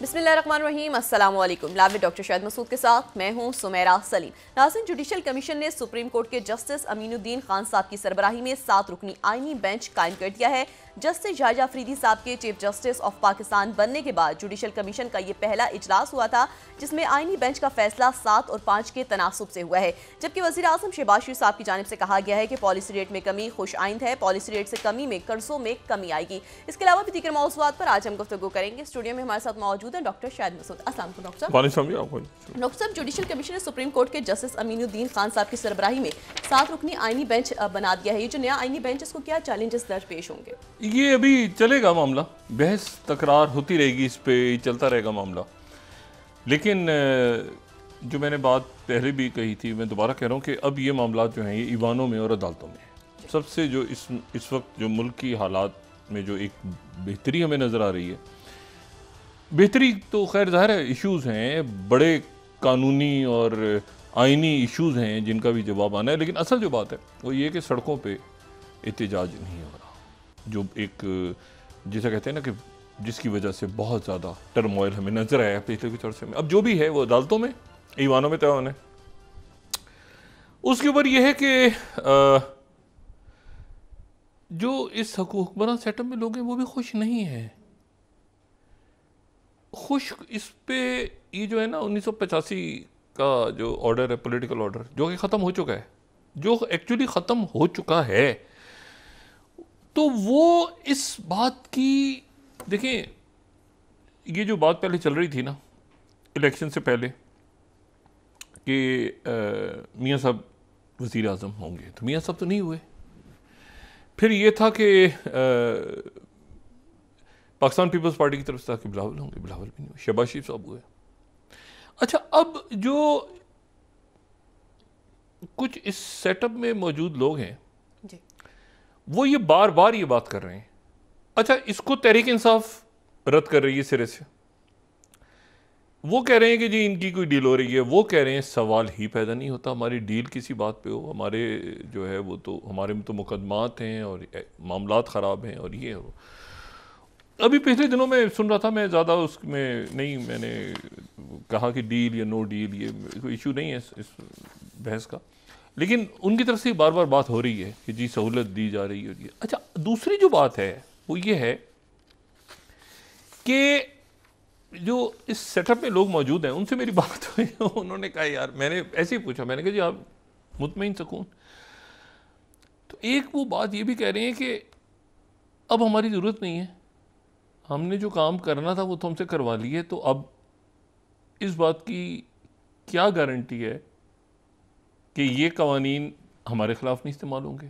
बिस्मिल्लाहिर्रहमानिर्रहीम, अस्सलाम वालेकुम। लाइव डॉक्टर शाहिद मसूद के साथ मैं हूं सुमेरा सलीम। नाज़रीन, जुडिशल कमीशन ने सुप्रीम कोर्ट के जस्टिस अमीनुद्दीन खान साहब की सरबराही में 7 रुकनी आईनी बेंच कायम कर दिया है। जस्टिस जाहिर अफरीदी साहब के चीफ जस्टिस ऑफ पाकिस्तान बनने के बाद जुडिशल कमीशन का ये पहला इजलास हुआ था, जिसमें आईनी बेंच का फैसला 7 और 5 के तनासुब से हुआ है। जबकि वज़ीर आज़म शहबाज शरीफ साहब की जानिब से कहा गया है कि पॉलिसी रेट में कमी खुश आइंद है, पॉलिसी रेट से कमी में कर्जों में कमी आएगी। इसके अलावा भी दीगर मौज़ूआत पर आज हम गुफ्तगू करेंगे। स्टूडियो में हमारे साथ मौजूद है डॉक्टर शाहिद मसूद। अस्सलाम वालेकुम डॉक्टर साहब। जुडिशल कमीशन ने सुप्रीम कोर्ट के जस्टिस अमीनुद्दीन खान साहब की सरबराही में 7 रुकनी आईनी बेंच बना दिया है। ये जो नया आईनी बेंच, इसको क्या चैलेंजेस दरपेश होंगे? ये अभी चलेगा मामला, बहस तकरार होती रहेगी, इस पे चलता रहेगा मामला। लेकिन जो मैंने बात पहले भी कही थी, मैं दोबारा कह रहा हूँ कि अब ये मामला जो हैं ये ईवानों में और अदालतों में है। सबसे जो इस वक्त जो मुल्क की हालात में जो एक बेहतरी हमें नज़र आ रही है, बेहतरी तो खैर ज़ाहिर है इश्यूज़ हैं, बड़े कानूनी और आइनी इश्यूज़ हैं जिनका भी जवाब आना है। लेकिन असल जो बात है वो ये कि सड़कों पे एहतजाज नहीं हो रहा, जो एक जिसे कहते हैं ना कि जिसकी वजह से बहुत ज़्यादा टर्मोइल हमें नजर आया पिछले कुछ अर्से में। अब जो भी है वो अदालतों में, ईवानों में तय होना है। उसके ऊपर यह है कि जो इस हुक्मरान सेटअप में लोग हैं वो भी खुश नहीं हैं। खुश इस पे ये जो है ना 1985 का जो ऑर्डर है, पॉलिटिकल ऑर्डर, जो कि ख़त्म हो चुका है, जो एक्चुअली ख़त्म हो चुका है, तो वो इस बात की देखें, ये जो बात पहले चल रही थी ना इलेक्शन से पहले कि मियाँ साहब वज़ीर आज़म होंगे, तो मियाँ साहब तो नहीं हुए। फिर ये था कि पाकिस्तान पीपल्स पार्टी की तरफ से था कि बिलावल होंगे, बिलावल भी नहीं हुए। शहबाज शरीफ साहब हुए। अच्छा, अब जो कुछ इस सेटअप में मौजूद लोग हैं जी, वो ये बार बार ये बात कर रहे हैं। अच्छा, इसको तहरीक इंसाफ रद्द कर रही है सिरे से। वो कह रहे हैं कि जी इनकी कोई डील हो रही है। वो कह रहे हैं सवाल ही पैदा नहीं होता हमारी डील किसी बात पे हो, हमारे जो है वो तो हमारे में तो मुकदमात हैं और मामलात ख़राब हैं और ये हो। अभी पिछले दिनों में सुन रहा था, मैं ज़्यादा उसमें नहीं, मैंने कहा कि डील या नो डील ये कोई इशू नहीं है इस बहस का, लेकिन उनकी तरफ से बार बार बात हो रही है कि जी सहूलत दी जा रही है। अच्छा, दूसरी जो बात है वो ये है कि जो इस सेटअप में लोग मौजूद हैं उनसे मेरी बात हुई, उन्होंने कहा यार, मैंने ऐसे ही पूछा, मैंने कहा जी आप मुतमईन सकून, तो एक वो बात ये भी कह रहे हैं कि अब हमारी ज़रूरत नहीं है, हमने जो काम करना था वो तो हमसे करवा लिए, तो अब इस बात की क्या गारंटी है कि ये कवानीन हमारे ख़िलाफ़ नहीं इस्तेमाल होंगे।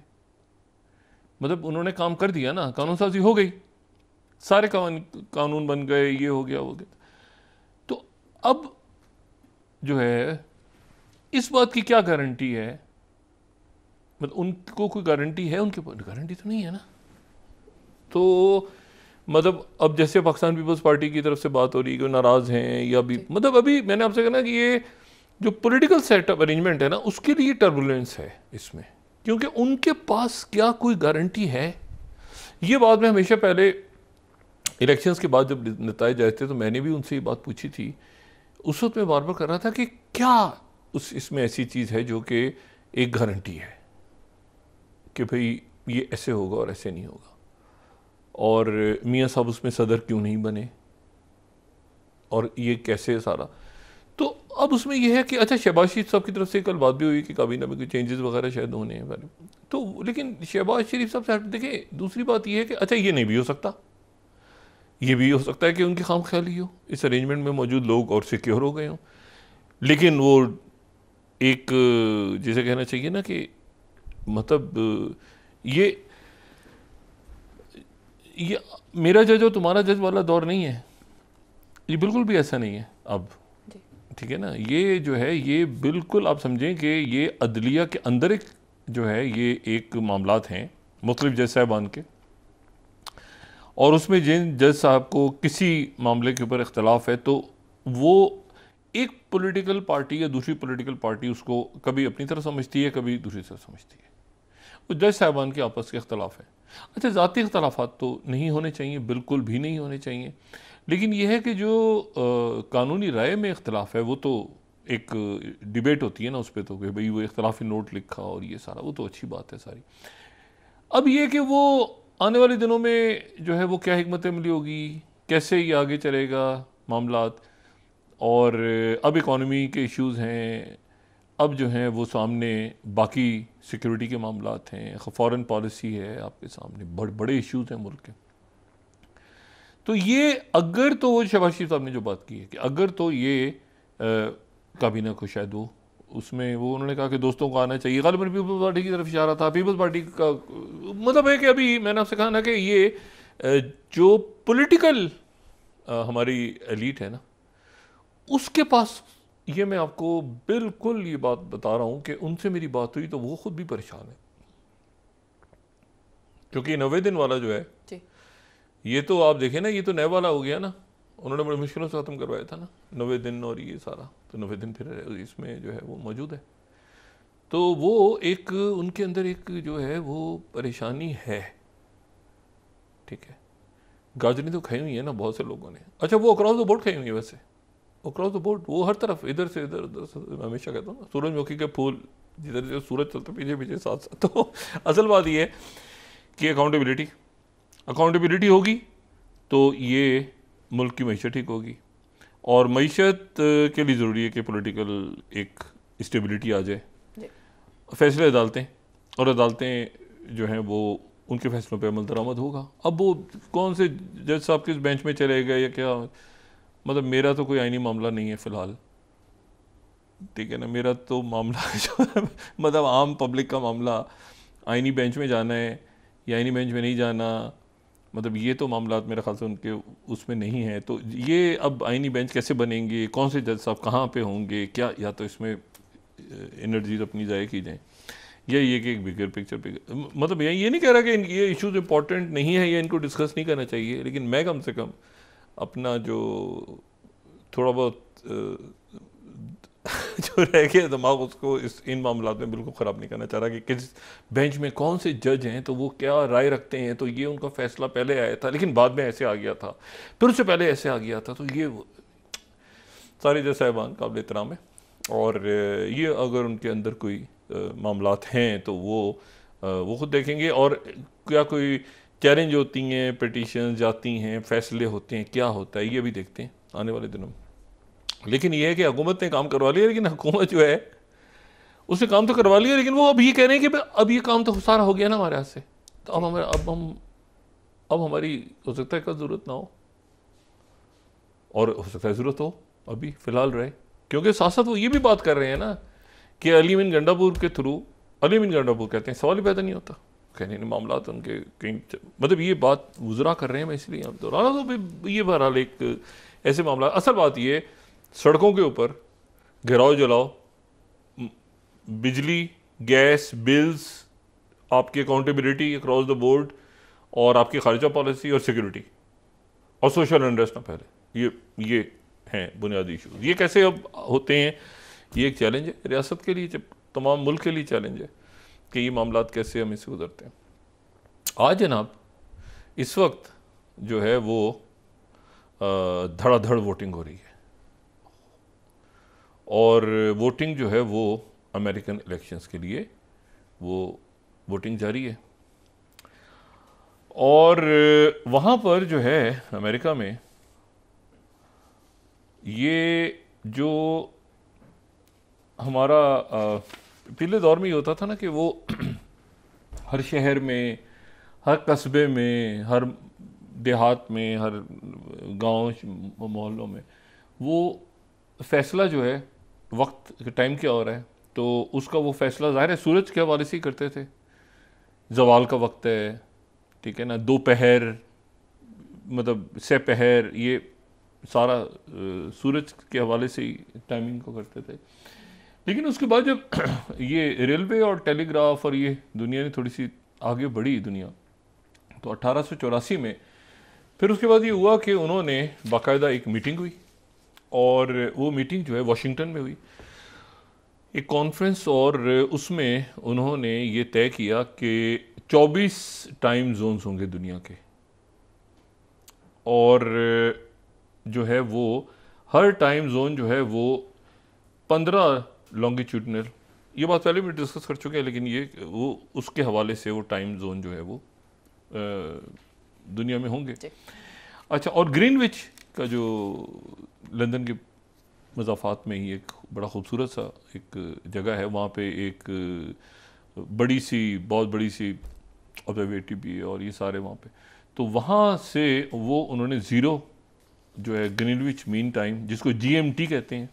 मतलब उन्होंने काम कर दिया ना, कानून साजी हो गई, सारे कानून बन गए, ये हो गया वो गया, तो अब जो है इस बात की क्या गारंटी है? मतलब उनको कोई गारंटी है? उनके पास गारंटी तो नहीं है ना। तो मतलब अब जैसे पाकिस्तान पीपल्स पार्टी की तरफ से बात हो रही है कि नाराज़ हैं या भी, मतलब अभी मैंने आपसे कहना कि ये जो पॉलिटिकल सेटअप अरेंजमेंट है ना, उसके लिए टर्बुलेंस है इसमें, क्योंकि उनके पास क्या कोई गारंटी है? ये बात मैं हमेशा पहले इलेक्शंस के बाद जब नताइज आए थे तो मैंने भी उनसे ये बात पूछी थी। उस वक्त मैं बार बार कर रहा था कि क्या इसमें ऐसी चीज़ है जो कि एक गारंटी है कि भाई ये ऐसे होगा और ऐसे नहीं होगा, और मियाँ साहब उसमें सदर क्यों नहीं बने, और ये कैसे सारा। तो अब उसमें यह है कि अच्छा, शहबाज शरीफ साहब की तरफ से कल बात भी हुई कि काबीना में कोई चेंजेस वगैरह शायद होने हैं, तो लेकिन शहबाज शरीफ साहब देखें, दूसरी बात यह है कि अच्छा ये नहीं भी हो सकता, ये भी हो सकता है कि उनकी खाम ख्याली हो, इस अरेंजमेंट में मौजूद लोग और सिक्योर हो गए हों, लेकिन वो एक जिसे कहना चाहिए ना कि मतलब ये मेरा जज और तुम्हारा जज वाला दौर नहीं है, ये बिल्कुल भी ऐसा नहीं है अब, ठीक है ना। ये जो है ये बिल्कुल आप समझें कि ये अदलिया के अंदर एक जो है ये एक मामलात हैं मुख्तलिफ जज साहबान के, और उसमें जिन जज साहब को किसी मामले के ऊपर इख्तलाफ है तो वो एक पॉलिटिकल पार्टी या दूसरी पॉलिटिकल पार्टी उसको कभी अपनी तरफ समझती है, कभी दूसरी तरफ समझती है, वो जज साहबान के आपस के इख्तलाफ है। अच्छा, ज़ाती इख्तलाफात तो नहीं होने चाहिए, बिल्कुल भी नहीं होने चाहिए, लेकिन यह है कि जो कानूनी राय में इख्तलाफ है वो तो एक डिबेट होती है ना उस पर, तो कि भाई वो इख्तलाफी नोट लिखा और ये सारा, वो तो अच्छी बात है सारी। अब ये कि वो आने वाले दिनों में जो है वो क्या हिकमत अमली होगी, कैसे ये आगे चलेगा मामलात, और अब इकॉनमी के इश्यूज़ हैं, अब जो हैं वो सामने बाकी सिक्योरिटी के मामलात हैं, फॉरेन पॉलिसी है आपके सामने, बड़े इश्यूज़ हैं मुल्क के। तो ये अगर तो वो शहबाज शरीफ साहब ने जो बात की है कि अगर तो ये काबीना को शायद वो उसमें वो उन्होंने कहा कि दोस्तों को आना चाहिए, ग़ालिबन पीपल्स पार्टी की तरफ इशारा था। पीपल्स पार्टी का मतलब है कि अभी मैंने आपसे कहा ना कि ये जो पॉलिटिकल हमारी एलीट है ना, उसके पास, ये मैं आपको बिल्कुल ये बात बता रहा हूँ कि उनसे मेरी बात हुई तो वो खुद भी परेशान है, क्योंकि 90 दिन वाला जो है ये तो आप देखें ना, ये तो नया वाला हो गया ना, उन्होंने बड़ी मुश्किलों से ख़त्म करवाया था ना 90 दिन, और ये सारा तो 90 दिन फिर इसमें जो है वो मौजूद है। तो वो एक उनके अंदर एक जो है वो परेशानी है, ठीक है। गाजनी तो खाई हुई है ना बहुत से लोगों ने। अच्छा, वो अक्रॉस द बोर्ड खाई हुई है, वैसे अक्रॉस द बोर्ड वो हर तरफ, इधर से इधर, उधर से, मैं हमेशा कहता हूँ ना, सूरजमुखी के फूल जिधर से सूरज चलते पीछे पीछे साथ साथ। तो असल बात ये है कि अकाउंटेबिलिटी होगी तो ये मुल्क की मईशत ठीक होगी, और मईशत के लिए ज़रूरी है कि पॉलिटिकल एक स्टेबिलिटी आ जाए। फैसले अदालतें, और अदालतें जो हैं वो उनके फैसलों पे अमल दरामद होगा। अब वो कौन से जज साहब किस बेंच में चले गए या क्या, मतलब मेरा तो कोई आईनी मामला नहीं है फ़िलहाल, ठीक है ना। मेरा तो मामला जो है मतलब आम पब्लिक का मामला, आईनी बेंच में जाना है या आईनी बेंच में नहीं जाना, मतलब ये तो मामलात मेरे ख्याल से उनके उसमें नहीं है। तो ये अब आईनी बेंच कैसे बनेंगे, कौन से जज साहब कहाँ पे होंगे, क्या, या तो इसमें एनर्जीज अपनी ज़ाया की जाएँ, या ये कि एक बिगर पिक्चर मतलब ये नहीं कह रहा कि ये इश्यूज इंपॉर्टेंट नहीं है या इनको डिस्कस नहीं करना चाहिए, लेकिन मैं कम से कम अपना जो थोड़ा बहुत जो रह गया दिमाग, उसको इन मामलों में बिल्कुल ख़राब नहीं करना चाह रहा कि किस बेंच में कौन से जज हैं, तो वो क्या राय रखते हैं, तो ये उनका फैसला पहले आया था लेकिन बाद में ऐसे आ गया था, फिर उससे पहले ऐसे आ गया था। तो ये सारे जज साहिबान काबिल एहतराम है, और ये अगर उनके अंदर कोई मामलात हैं तो वो खुद देखेंगे, और क्या कोई चैलेंज होती हैं, पिटीशन जाती हैं, फैसले होते हैं, क्या होता है ये भी देखते हैं आने वाले दिनों में। लेकिन ये है कि हुकूमत ने काम करवा लिया, लेकिन हुकूमत जो है उसने काम तो करवा लिया, लेकिन वो अब ये कह रहे हैं कि अब ये काम तो सारा हो गया ना हमारे हाथ से, तो अब हमारी हो सकता है कल ज़रूरत ना हो, और हो सकता है ज़रूरत हो अभी फ़िलहाल रहे, क्योंकि साथ साथ वो ये भी बात कर रहे हैं ना कि अली मीन गंडापुर के थ्रू, अली मीन गंडापुर कहते हैं, सवाल ही पैदा नहीं होता, कहने नहीं मामला उनके कहीं, मतलब ये बात गुजरा कर रहे हैं, मैं इसलिए आप दोहराना। तो ये बहरहाल एक ऐसे मामला, असल बात ये सड़कों के ऊपर घेराव जलाओ, बिजली गैस बिल्स, आपकी अकाउंटेबिलिटी अक्रॉस द बोर्ड, और आपकी खारजा पॉलिसी और सिक्योरिटी और सोशल अनरेस्ट ना पहले, ये हैं बुनियादी इशूज़। ये कैसे अब होते हैं, ये एक चैलेंज है रियासत के लिए, तमाम मुल्क के लिए चैलेंज है कि ये मामलात कैसे हम इससे गुजरते हैं। आज जनाब इस वक्त जो है वो धड़ाधड़ वोटिंग हो रही है, और वोटिंग जो है वो अमेरिकन इलेक्शंस के लिए वो वोटिंग जारी है, और वहाँ पर जो है अमेरिका में ये जो हमारा पिछले दौर में ये होता था ना कि वो हर शहर में, हर कस्बे में, हर देहात में, हर गांव मोहल्लों में वो फैसला जो है वक्त टाइम क्या हो रहा है, तो उसका वो फैसला ज़ाहिर है सूरज के हवाले से ही करते थे। जवाल का वक्त है, ठीक है ना, दोपहर मतलब सेपहर, ये सारा सूरज के हवाले से ही टाइमिंग को करते थे। लेकिन उसके बाद जब ये रेलवे और टेलीग्राफ और ये दुनिया ने थोड़ी सी आगे बढ़ी दुनिया, तो 1884 में फिर उसके बाद ये हुआ कि उन्होंने बाकायदा एक मीटिंग हुई, और वो मीटिंग जो है वाशिंगटन में हुई, एक कॉन्फ्रेंस, और उसमें उन्होंने ये तय किया कि 24 टाइम जोन्स होंगे दुनिया के, और जो है वो हर टाइम जोन जो है वो 15 लॉन्गिट्यूडनल, ये बात पहले भी डिस्कस कर चुके हैं, लेकिन ये वो उसके हवाले से वो टाइम जोन जो है वो दुनिया में होंगे। अच्छा, और ग्रीनविच का जो लंदन के मज़ाफ़ात में ही एक बड़ा खूबसूरत सा एक जगह है, वहाँ पे एक बहुत बड़ी सी ऑब्जर्वेटरी भी है, और ये सारे वहाँ पे, तो वहाँ से वो उन्होंने ज़ीरो जो है ग्रीनविच मीन टाइम, जिसको GMT कहते हैं,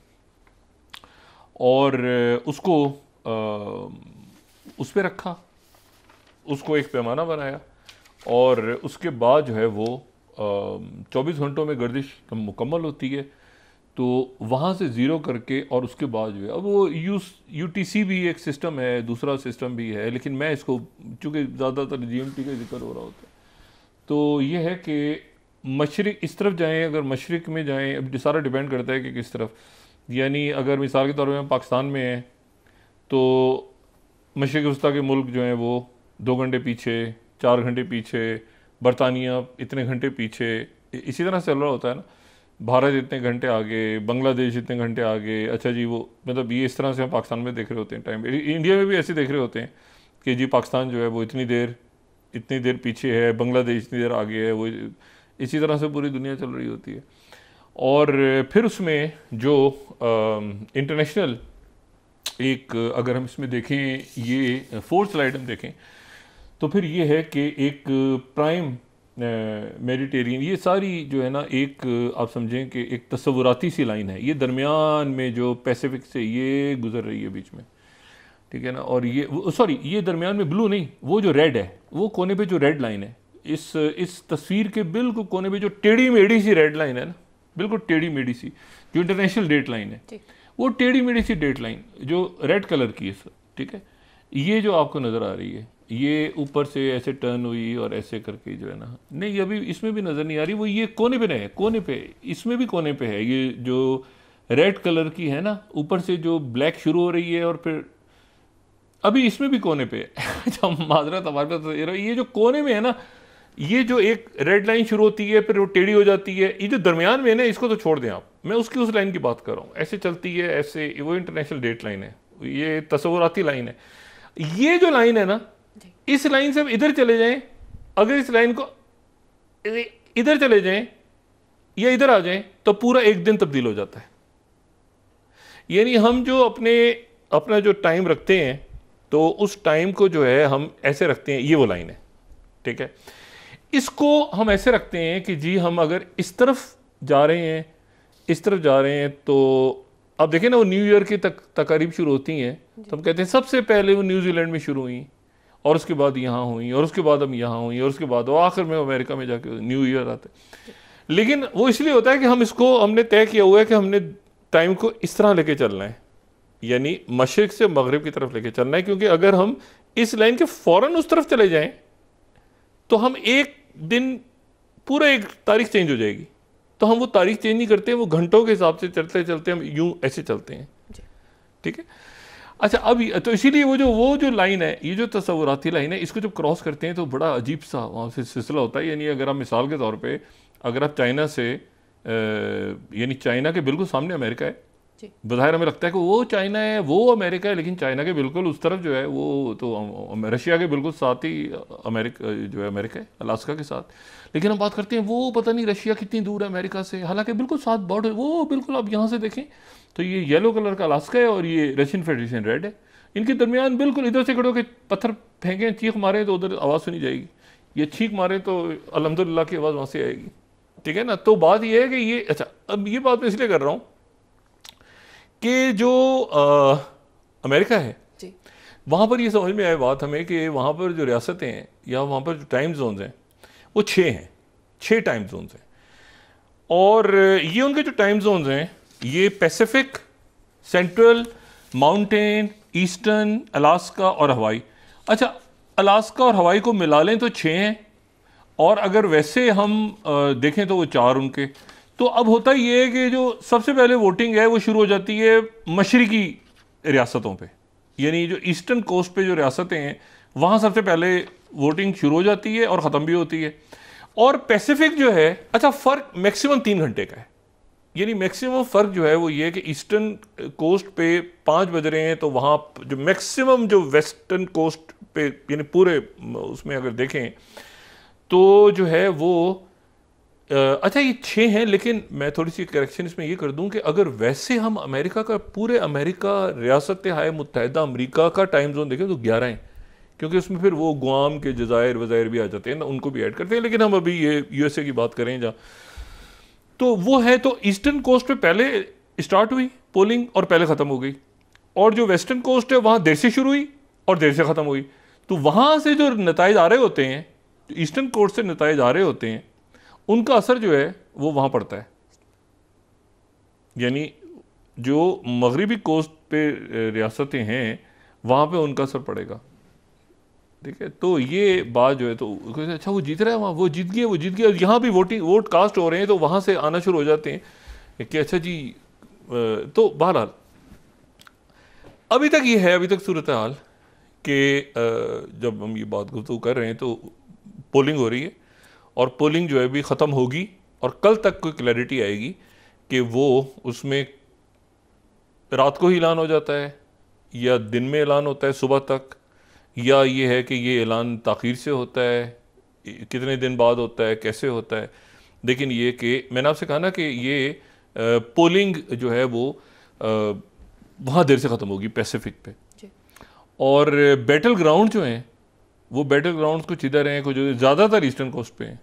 और उसको उस पर रखा, उसको एक पैमाना बनाया, और उसके बाद जो है वो 24 घंटों में गर्दिश मुकम्मल होती है। तो वहाँ से ज़ीरो करके और उसके बाद जो है, अब वो UTC भी एक सिस्टम है, दूसरा सिस्टम भी है, लेकिन मैं इसको चूँकि ज़्यादातर GMT का जिक्र हो रहा होता है, तो ये है कि मशरिक इस तरफ जाएं, अगर मशरिक में जाएं, अब सारा डिपेंड करता है कि किस तरफ, यानी अगर मिसाल के तौर पर हम पाकिस्तान में हैं तो मशरिक वस्ता के मुल्क जो हैं वो 2 घंटे पीछे, 4 घंटे पीछे, बरतानिया इतने घंटे पीछे, इसी तरह से चल रहा होता है ना, भारत इतने घंटे आगे, बांग्लादेश इतने घंटे आगे। अच्छा जी, वो मतलब ये इस तरह से हम पाकिस्तान में देख रहे होते हैं टाइम, इंडिया में भी ऐसे देख रहे होते हैं कि जी पाकिस्तान जो है वो इतनी देर पीछे है, बांग्लादेश इतनी देर आगे है, वो इसी तरह से पूरी दुनिया चल रही होती है। और फिर उसमें जो इंटरनेशनल एक, अगर हम इसमें देखें, ये 4th स्लाइड हम देखें, तो फिर ये है कि एक प्राइम मेडिटेरियन, ये सारी जो है ना, एक आप समझें कि एक तस्वुराती सी लाइन है, ये दरमियान में जो पैसिफिक से ये गुजर रही है बीच में, ठीक है ना, और ये सॉरी, ये दरमियान में ब्लू नहीं, वो जो रेड है, वो कोने पे जो रेड लाइन है, इस तस्वीर के बिल्कुल कोने पे जो टेढ़ी मेढ़ी सी रेड लाइन है ना, बिल्कुल टेढ़ी मेढ़ी सी, जो इंटरनेशनल डेट लाइन है, वो टेढ़ी मेढ़ी सी डेट लाइन जो रेड कलर की है, ठीक है, ये जो आपको नज़र आ रही है, ये ऊपर से ऐसे टर्न हुई और ऐसे करके जो है ना, नहीं अभी इसमें भी नज़र नहीं आ रही, वो ये कोने पे नहीं है, कोने पे, इसमें भी कोने पे है, ये जो रेड कलर की है ना, ऊपर से जो ब्लैक शुरू हो रही है और फिर अभी इसमें भी कोने पे है। माजरत हमारे पास ये जो कोने में है ना, ये जो एक रेड लाइन शुरू होती है फिर वो टेढ़ी हो जाती है, ये जो दरमियान में है ना, इसको तो छोड़ दें आप, मैं उसकी उस लाइन की बात कर रहा हूँ, ऐसे चलती है, ऐसे, वो इंटरनेशनल डेट लाइन है, ये तस्वुराती लाइन है। ये जो लाइन है ना, इस लाइन से हम इधर चले जाएं, अगर इस लाइन को इधर चले जाएं या इधर आ जाएं, तो पूरा एक दिन तब्दील हो जाता है। यानी हम जो अपना जो टाइम रखते हैं, तो उस टाइम को जो है हम ऐसे रखते हैं, ये वो लाइन है, ठीक है, इसको हम ऐसे रखते हैं कि जी हम अगर इस तरफ जा रहे हैं, इस तरफ जा रहे हैं, तो अब देखें ना, वो न्यू ईयर की तकारीब शुरू होती हैं, तो हम कहते हैं सबसे पहले वो न्यूजीलैंड में शुरू हुई, और उसके बाद यहाँ हुई, और उसके बाद हम यहाँ हुई, और उसके बाद वो आखिर में अमेरिका में जाके न्यू ईयर आते। लेकिन वो इसलिए होता है कि हमने तय किया हुआ है कि हमने टाइम को इस तरह लेके चलना है, यानी मशरिक से मगरिब की तरफ लेके चलना है, क्योंकि अगर हम इस लाइन के फ़ौरन उस तरफ चले जाएं तो हम एक दिन पूरा एक तारीख चेंज हो जाएगी, तो हम वो तारीख चेंज नहीं करते, वो घंटों के हिसाब से चलते चलते हम यूं ऐसे चलते हैं, ठीक है। अच्छा, अब तो इसीलिए वो जो लाइन है, ये जो तस्वुराती लाइन है, इसको जब क्रॉस करते हैं तो बड़ा अजीब सा वहाँ से सिलसिला होता है। यानी अगर आप मिसाल के तौर पे, अगर आप चाइना से, यानी चाइना के बिल्कुल सामने अमेरिका है, बज़ाहिर हमें लगता है कि वो चाइना है, वो अमेरिका है, लेकिन चाइना के बिल्कुल उस तरफ जो है वो तो रशिया के बिल्कुल साथ ही अमेरिका है, अलास्का के साथ। लेकिन हम बात करते हैं वो पता नहीं रशिया कितनी दूर है अमेरिका से, हालांकि बिल्कुल साथ बॉर्डर, वो बिल्कुल आप यहाँ से देखें तो ये येलो कलर का अलास्का है और ये रशियन फेडरेशन रेड है, इनके दरमियान बिल्कुल इधर से खड़े होकर पत्थर फेंकें, चीख मारें तो उधर आवाज़ सुनी जाएगी, ये छींक मारें तो अल्हम्दुलिल्लाह की आवाज़ वहाँ से आएगी, ठीक है ना। तो बात ये है कि ये, अच्छा, अब ये बात मैं इसलिए कर रहा हूँ कि जो अमेरिका है, वहाँ पर ये समझ में आए बात हमें कि वहाँ पर जो रियासतें हैं या वहाँ पर जो टाइम जोन्स हैं वो 6 हैं, 6 टाइम जोन्स हैं, और ये उनके जो टाइम जोन्स हैं, ये Pacific, central, mountain, eastern, Alaska और हवाई। अच्छा, अलास्का और हवाई को मिला लें तो 6 हैं, और अगर वैसे हम देखें तो वो 4 उनके। तो अब होता ये है कि जो सबसे पहले वोटिंग है वो शुरू हो जाती है मशरिकी रियासतों पे, यानी जो ईस्टर्न कोस्ट पे जो रियासतें हैं वहाँ सबसे पहले वोटिंग शुरू हो जाती है और ख़त्म भी होती है। और पैसिफिक जो है, अच्छा फ़र्क मैक्सिमम 3 घंटे का है, यानी मैक्सिमम फ़र्क जो है वो ये है कि ईस्टर्न कोस्ट पे 5 बज रहे हैं, तो वहाँ जो मैक्सिमम जो वेस्टर्न कोस्ट पे यानी पूरे उसमें अगर देखें तो जो है वो अच्छा ये 6 हैं, लेकिन मैं थोड़ी सी करेक्शन इसमें ये कर दूं कि अगर वैसे हम अमेरिका का पूरे अमेरिका रियासत हाय मुत्तहिदा अमेरिका का टाइम जोन देखें तो 11 हैं, क्योंकि उसमें फिर वो गुआम के जज़ायर वज़ायर भी आ जाते हैं ना, उनको भी ऐड करते हैं, लेकिन हम अभी ये यूएसए की बात करें जहाँ, तो वो है। तो ईस्टर्न कोस्ट पे पहले स्टार्ट हुई पोलिंग और पहले ख़त्म हो गई, और जो वेस्टर्न कोस्ट है वहाँ देर से शुरू हुई और देर से ख़त्म हुई। तो वहाँ से जो नताइज आ रहे होते हैं, ईस्टर्न कोस्ट से नताइज आ रहे होते हैं, उनका असर जो है वो वहाँ पड़ता है, यानी जो मगरिबी कोस्ट पे रियासतें हैं वहाँ पे उनका असर पड़ेगा, ठीक है। तो ये बात जो है, तो अच्छा वो जीत रहा है वहाँ, वो जीत गया, यहाँ भी वोट कास्ट हो रहे हैं, तो वहाँ से आना शुरू हो जाते हैं कि अच्छा जी। तो बहरहाल अभी तक ये है, अभी तक सूरत हाल कि जब हम ये बात गुफ्तगू कर रहे हैं तो पोलिंग हो रही है, और पोलिंग जो है भी ख़त्म होगी, और कल तक कोई क्लैरिटी आएगी कि वो उसमें रात को ही ऐलान हो जाता है या दिन में ऐलान होता है सुबह तक, या ये है कि ये ऐलान ताख़ीर से होता है, कितने दिन बाद होता है, कैसे होता है। लेकिन ये कि मैंने आपसे कहा ना कि ये पोलिंग जो है वो वहाँ देर से ख़त्म होगी पैसिफिक पे, और बैटल ग्राउंड जो हैं वो बैटल ग्राउंड कुछ इधर हैं, कुछ ज़्यादातर ईस्टर्न कोस्ट पे हैं,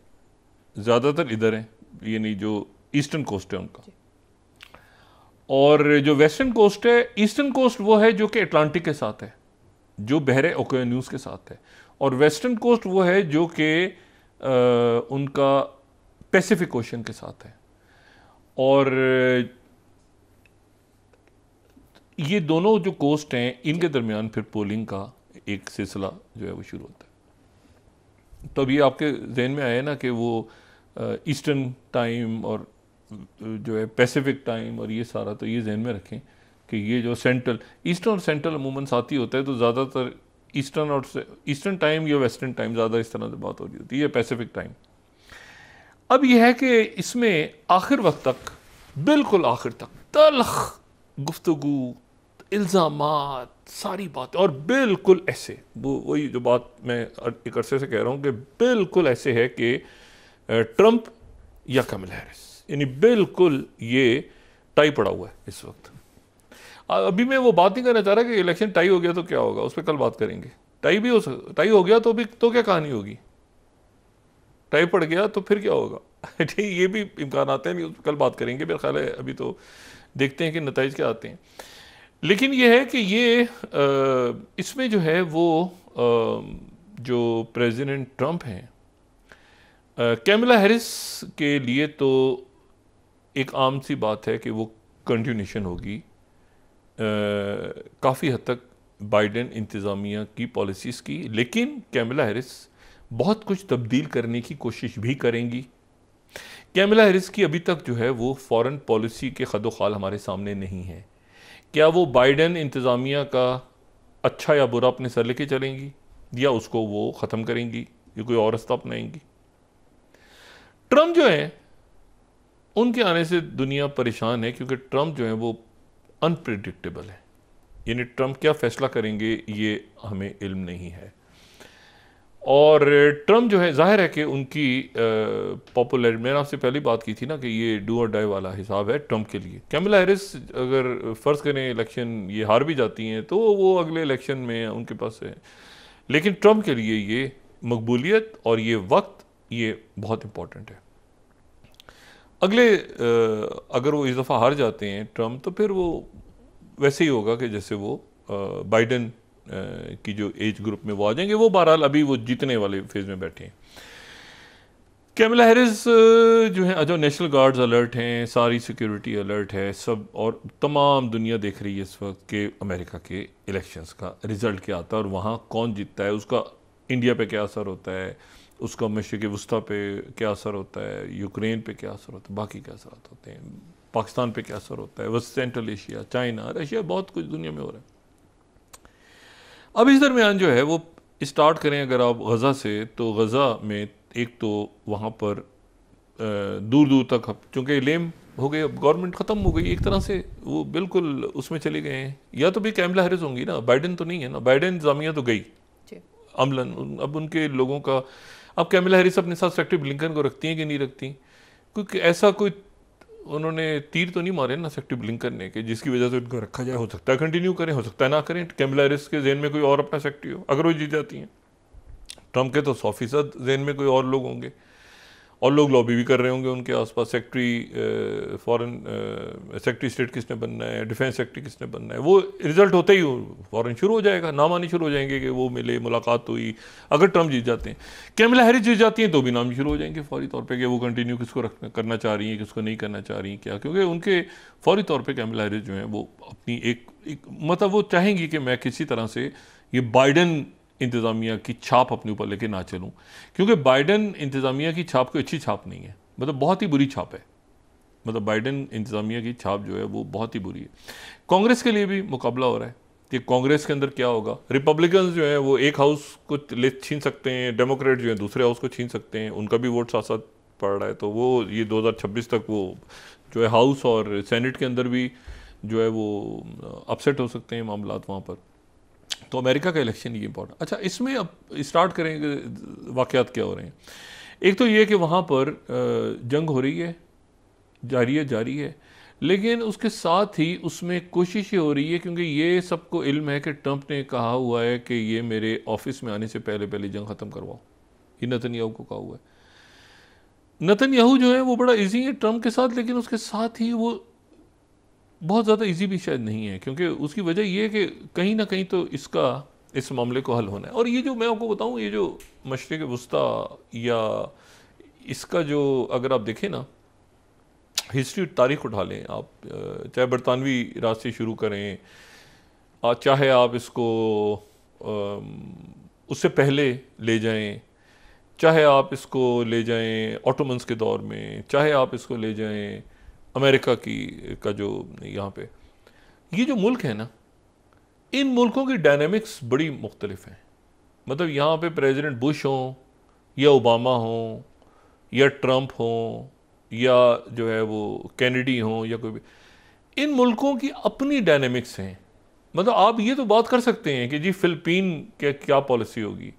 ज़्यादातर इधर हैं, यानी जो ईस्टर्न कोस्ट है उनका। और जो वेस्टर्न कोस्ट है, ईस्टर्न कोस्ट वो है जो कि अटलांटिक के साथ है, जो बहरे ओकेनियस के साथ है, और वेस्टर्न कोस्ट वो है जो कि उनका पैसिफिक ओशन के साथ है। और ये दोनों जो कोस्ट हैं इनके दरमियान फिर पोलिंग का एक सिलसिला जो है वो शुरू होता है। तो अभी आपके जहन में आया ना कि वो ईस्टर्न टाइम और जो है पैसिफिक टाइम और ये सारा, तो ये जहन में रखें कि ये जो सेंट्रल, ईस्टर्न और सेंट्रल अमूमन साथ ही होता है, तो ज़्यादातर ईस्टर्न टाइम या वेस्टर्न टाइम ज़्यादा इस तरह से बात हो रही होती है, पैसिफिक टाइम। अब यह है कि इसमें आखिर वक्त तक, बिल्कुल आखिर तक तल्ख गुफ्तगू, इल्ज़ामात, सारी बात, और बिल्कुल ऐसे वही जो बात मैं एक अरसे से कह रहा हूँ कि बिल्कुल ऐसे है कि ट्रंप या कमला हैरिस, यानी बिल्कुल ये टाई पड़ा हुआ है इस वक्त। अभी मैं वो बात नहीं करना चाह रहा कि इलेक्शन टाई हो गया तो क्या होगा, उस पर कल बात करेंगे। टाई हो गया तो क्या कहानी होगी, टाई पड़ गया तो फिर क्या होगा ठीक, ये भी इम्कान आते हैं, कल बात करेंगे। मेरा ख्याल है अभी तो देखते हैं कि नतीजे क्या आते हैं। लेकिन ये है कि ये इसमें जो है वो जो प्रेसिडेंट ट्रंप हैं, कैमला हैरिस के लिए तो एक आम सी बात है कि वो कंटिन्यूशन होगी काफ़ी हद तक बाइडेन इंतज़ामिया की पॉलिसीज़ की, लेकिन कैमला हैरिस बहुत कुछ तब्दील करने की कोशिश भी करेंगी। कैमला हैरिस की अभी तक जो है वो फॉरेन पॉलिसी के खदोखाल हमारे सामने नहीं है। क्या वो बाइडेन इंतज़ामिया का अच्छा या बुरा अपने सर लेके चलेंगी, या उसको वो ख़त्म करेंगी, या कोई और रास्ता अपनाएंगी। ट्रंप जो है उनके आने से दुनिया परेशान है, क्योंकि ट्रंप जो है वो अनप्रेडिक्टेबल है, यानी ट्रंप क्या फ़ैसला करेंगे ये हमें इल्म नहीं है। और ट्रंप जो है जाहिर है कि उनकी पॉपुलर, मैंने आपसे पहले बात की थी ना कि ये डू और डाई वाला हिसाब है ट्रंप के लिए। कैमला हैरिस अगर फ़र्ज़ करें इलेक्शन ये हार भी जाती हैं तो वो अगले इलेक्शन में उनके पास है, लेकिन ट्रंप के लिए ये मकबूलियत और ये वक्त ये बहुत इम्पोर्टेंट है। अगले अगर वो इस दफ़ा हार जाते हैं ट्रंप, तो फिर वो वैसे ही होगा कि जैसे वो बाइडेन की जो एज ग्रुप में वो आ जाएंगे। वो बहरहाल अभी वो जीतने वाले फेज़ में बैठे हैं। कैमला हैरिस जो है, जो नेशनल गार्ड्स अलर्ट हैं, सारी सिक्योरिटी अलर्ट है सब, और तमाम दुनिया देख रही है इस वक्त कि अमेरिका के इलेक्शंस का रिज़ल्ट क्या आता है और वहाँ कौन जीतता है, उसका इंडिया पे क्या असर होता है, उसका मशरिक़ वुस्ता पे क्या असर होता है, यूक्रेन पे क्या असर होता है, बाकी क्या असर होते हैं, पाकिस्तान पे क्या असर होता है, West Central Asia, China, Russia, बहुत कुछ दुनिया में हो रहा है। अब इस दरमियान जो है वो स्टार्ट करें अगर आप गज़ा से, तो गज़ा में एक तो वहाँ पर दूर दूर तक, चूँकि लेम हो गए, अब गवर्नमेंट ख़त्म हो गई एक तरह से, वो बिल्कुल उसमें चले गए हैं। या तो भी कैमला हैरिस होंगी ना, बाइडेन तो नहीं है ना, बाइडेन इंतजामिया तो गई अमलन, अब उनके लोगों का। अब कैमला हैरिस अपने साथ सेक्रेटरी ब्लिंकन को रखती हैं कि नहीं रखती, क्योंकि ऐसा कोई उन्होंने तीर तो नहीं मारे ना सेक्रेटरी ब्लिंकन ने कि जिसकी वजह से उनको रखा जाए। हो सकता है कंटिन्यू करें, हो सकता है ना करें। कैमला हैरिस के जहन में कोई और अपना सेक्रेटरी हो, अगर वो जीत जाती हैं। ट्रम्प के तो 100% जहन में कोई और लोग होंगे, और लोग लॉबी भी कर रहे होंगे उनके आसपास। सेक्रेटरी फॉरेन सेक्रेटरी स्टेट किसने बनना है, डिफेंस सेक्रेटरी किसने बनना है, वो रिजल्ट होते ही फॉरेन शुरू हो जाएगा, नाम आने शुरू हो जाएंगे कि वो मिले, मुलाकात हुई। अगर ट्रम्प जीत जाते हैं, कैमला हैरिस जीत जाती हैं, तो भी नाम शुरू हो जाएंगे फौरी तौर पे कि वो कंटिन्यू किसको करना चाह रही हैं, किसको नहीं करना चाह रही हैं, क्या। क्योंकि उनके फौरी तौर पर कैमला हैरिस जो है वो अपनी एक मतलब वो चाहेंगी कि मैं किसी तरह से ये बाइडेन इंतज़ामिया की छाप अपने ऊपर लेके ना चलूँ, क्योंकि बाइडेन इंतज़ामिया की छाप कोई अच्छी छाप नहीं है, मतलब बहुत ही बुरी छाप है। मतलब बाइडेन इंतज़ामिया की छाप जो है वो बहुत ही बुरी है। कांग्रेस के लिए भी मुकाबला हो रहा है कि कांग्रेस के अंदर क्या होगा। रिपब्लिकन्स जो है वो एक हाउस को छीन सकते हैं, डेमोक्रेट जो है दूसरे हाउस को छीन सकते हैं, उनका भी वोट साथ साथ पड़ रहा है। तो वो ये 2026 तक वो जो है हाउस और सेनेट के अंदर भी जो है वो अपसेट हो सकते हैं मामला वहाँ पर। तो अमेरिका का इलेक्शन ये इंपॉर्टेंट। अच्छा, इसमें अब स्टार्ट करेंगे वाक़यात क्या हो रहे हैं। एक तो ये कि वहाँ पर जंग हो रही है, जारी है, लेकिन उसके साथ ही उसमें कोशिश ये हो रही है, क्योंकि ये सबको इल्म है कि ट्रंप ने कहा हुआ है कि ये मेरे ऑफिस में आने से पहले पहले जंग ख़त्म करवाओ। ये नेतन्याहू को कहा हुआ है। नेतन्याहू जो है वो बड़ा ईजी है ट्रंप के साथ, लेकिन उसके साथ ही वो बहुत ज़्यादा इजी भी शायद नहीं है, क्योंकि उसकी वजह ये है कि कहीं ना कहीं तो इस मामले को हल होना है। और ये जो मैं आपको बताऊं, ये जो मशरिक़ वुस्ता या इसका जो अगर आप देखें ना, हिस्ट्री तारीख उठा लें आप, चाहे बरतानवी राज से शुरू करें, चाहे आप इसको उससे पहले ले जाएं, चाहे आप इसको ले जाएं ऑटोमन्स के दौर में, चाहे आप इसको ले जाएं अमेरिका का जो यहाँ पे ये जो मुल्क है ना, इन मुल्कों की डायनेमिक्स बड़ी मुख्तलिफ हैं। मतलब यहाँ पे प्रेसिडेंट बुश हों या ओबामा हों या ट्रंप हों या जो है वो कैनेडी हों या कोई भी, इन मुल्कों की अपनी डायनेमिक्स हैं। मतलब आप ये तो बात कर सकते हैं कि जी फिलिपीन के क्या पॉलिसी होगी,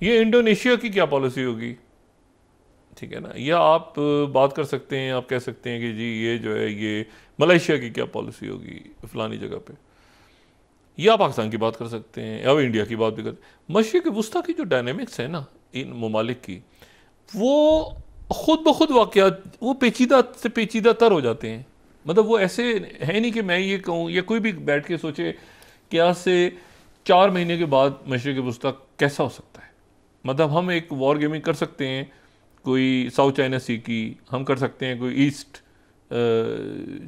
ये इंडोनेशिया की क्या पॉलिसी होगी, ठीक है ना। या आप बात कर सकते हैं, आप कह सकते हैं कि जी ये जो है ये मलेशिया की क्या पॉलिसी होगी फलानी जगह पे, या पाकिस्तान की बात कर सकते हैं, या इंडिया की बात भी कर। मशरिक़ वुस्ता की जो डायनेमिक्स है ना इन ममालिक की, वो खुद ब खुद वाक़यात वो पेचीदा से पेचीदा तर हो जाते हैं। मतलब वो ऐसे है नहीं कि मैं ये कहूँ या कोई भी बैठ के सोचे कि आज से 4 महीने के बाद मशरिक़ वुस्ता कैसा हो सकता है। मतलब हम एक वॉर गेमिंग कर सकते हैं, कोई साउथ चाइना सी की, हम कर सकते हैं कोई ईस्ट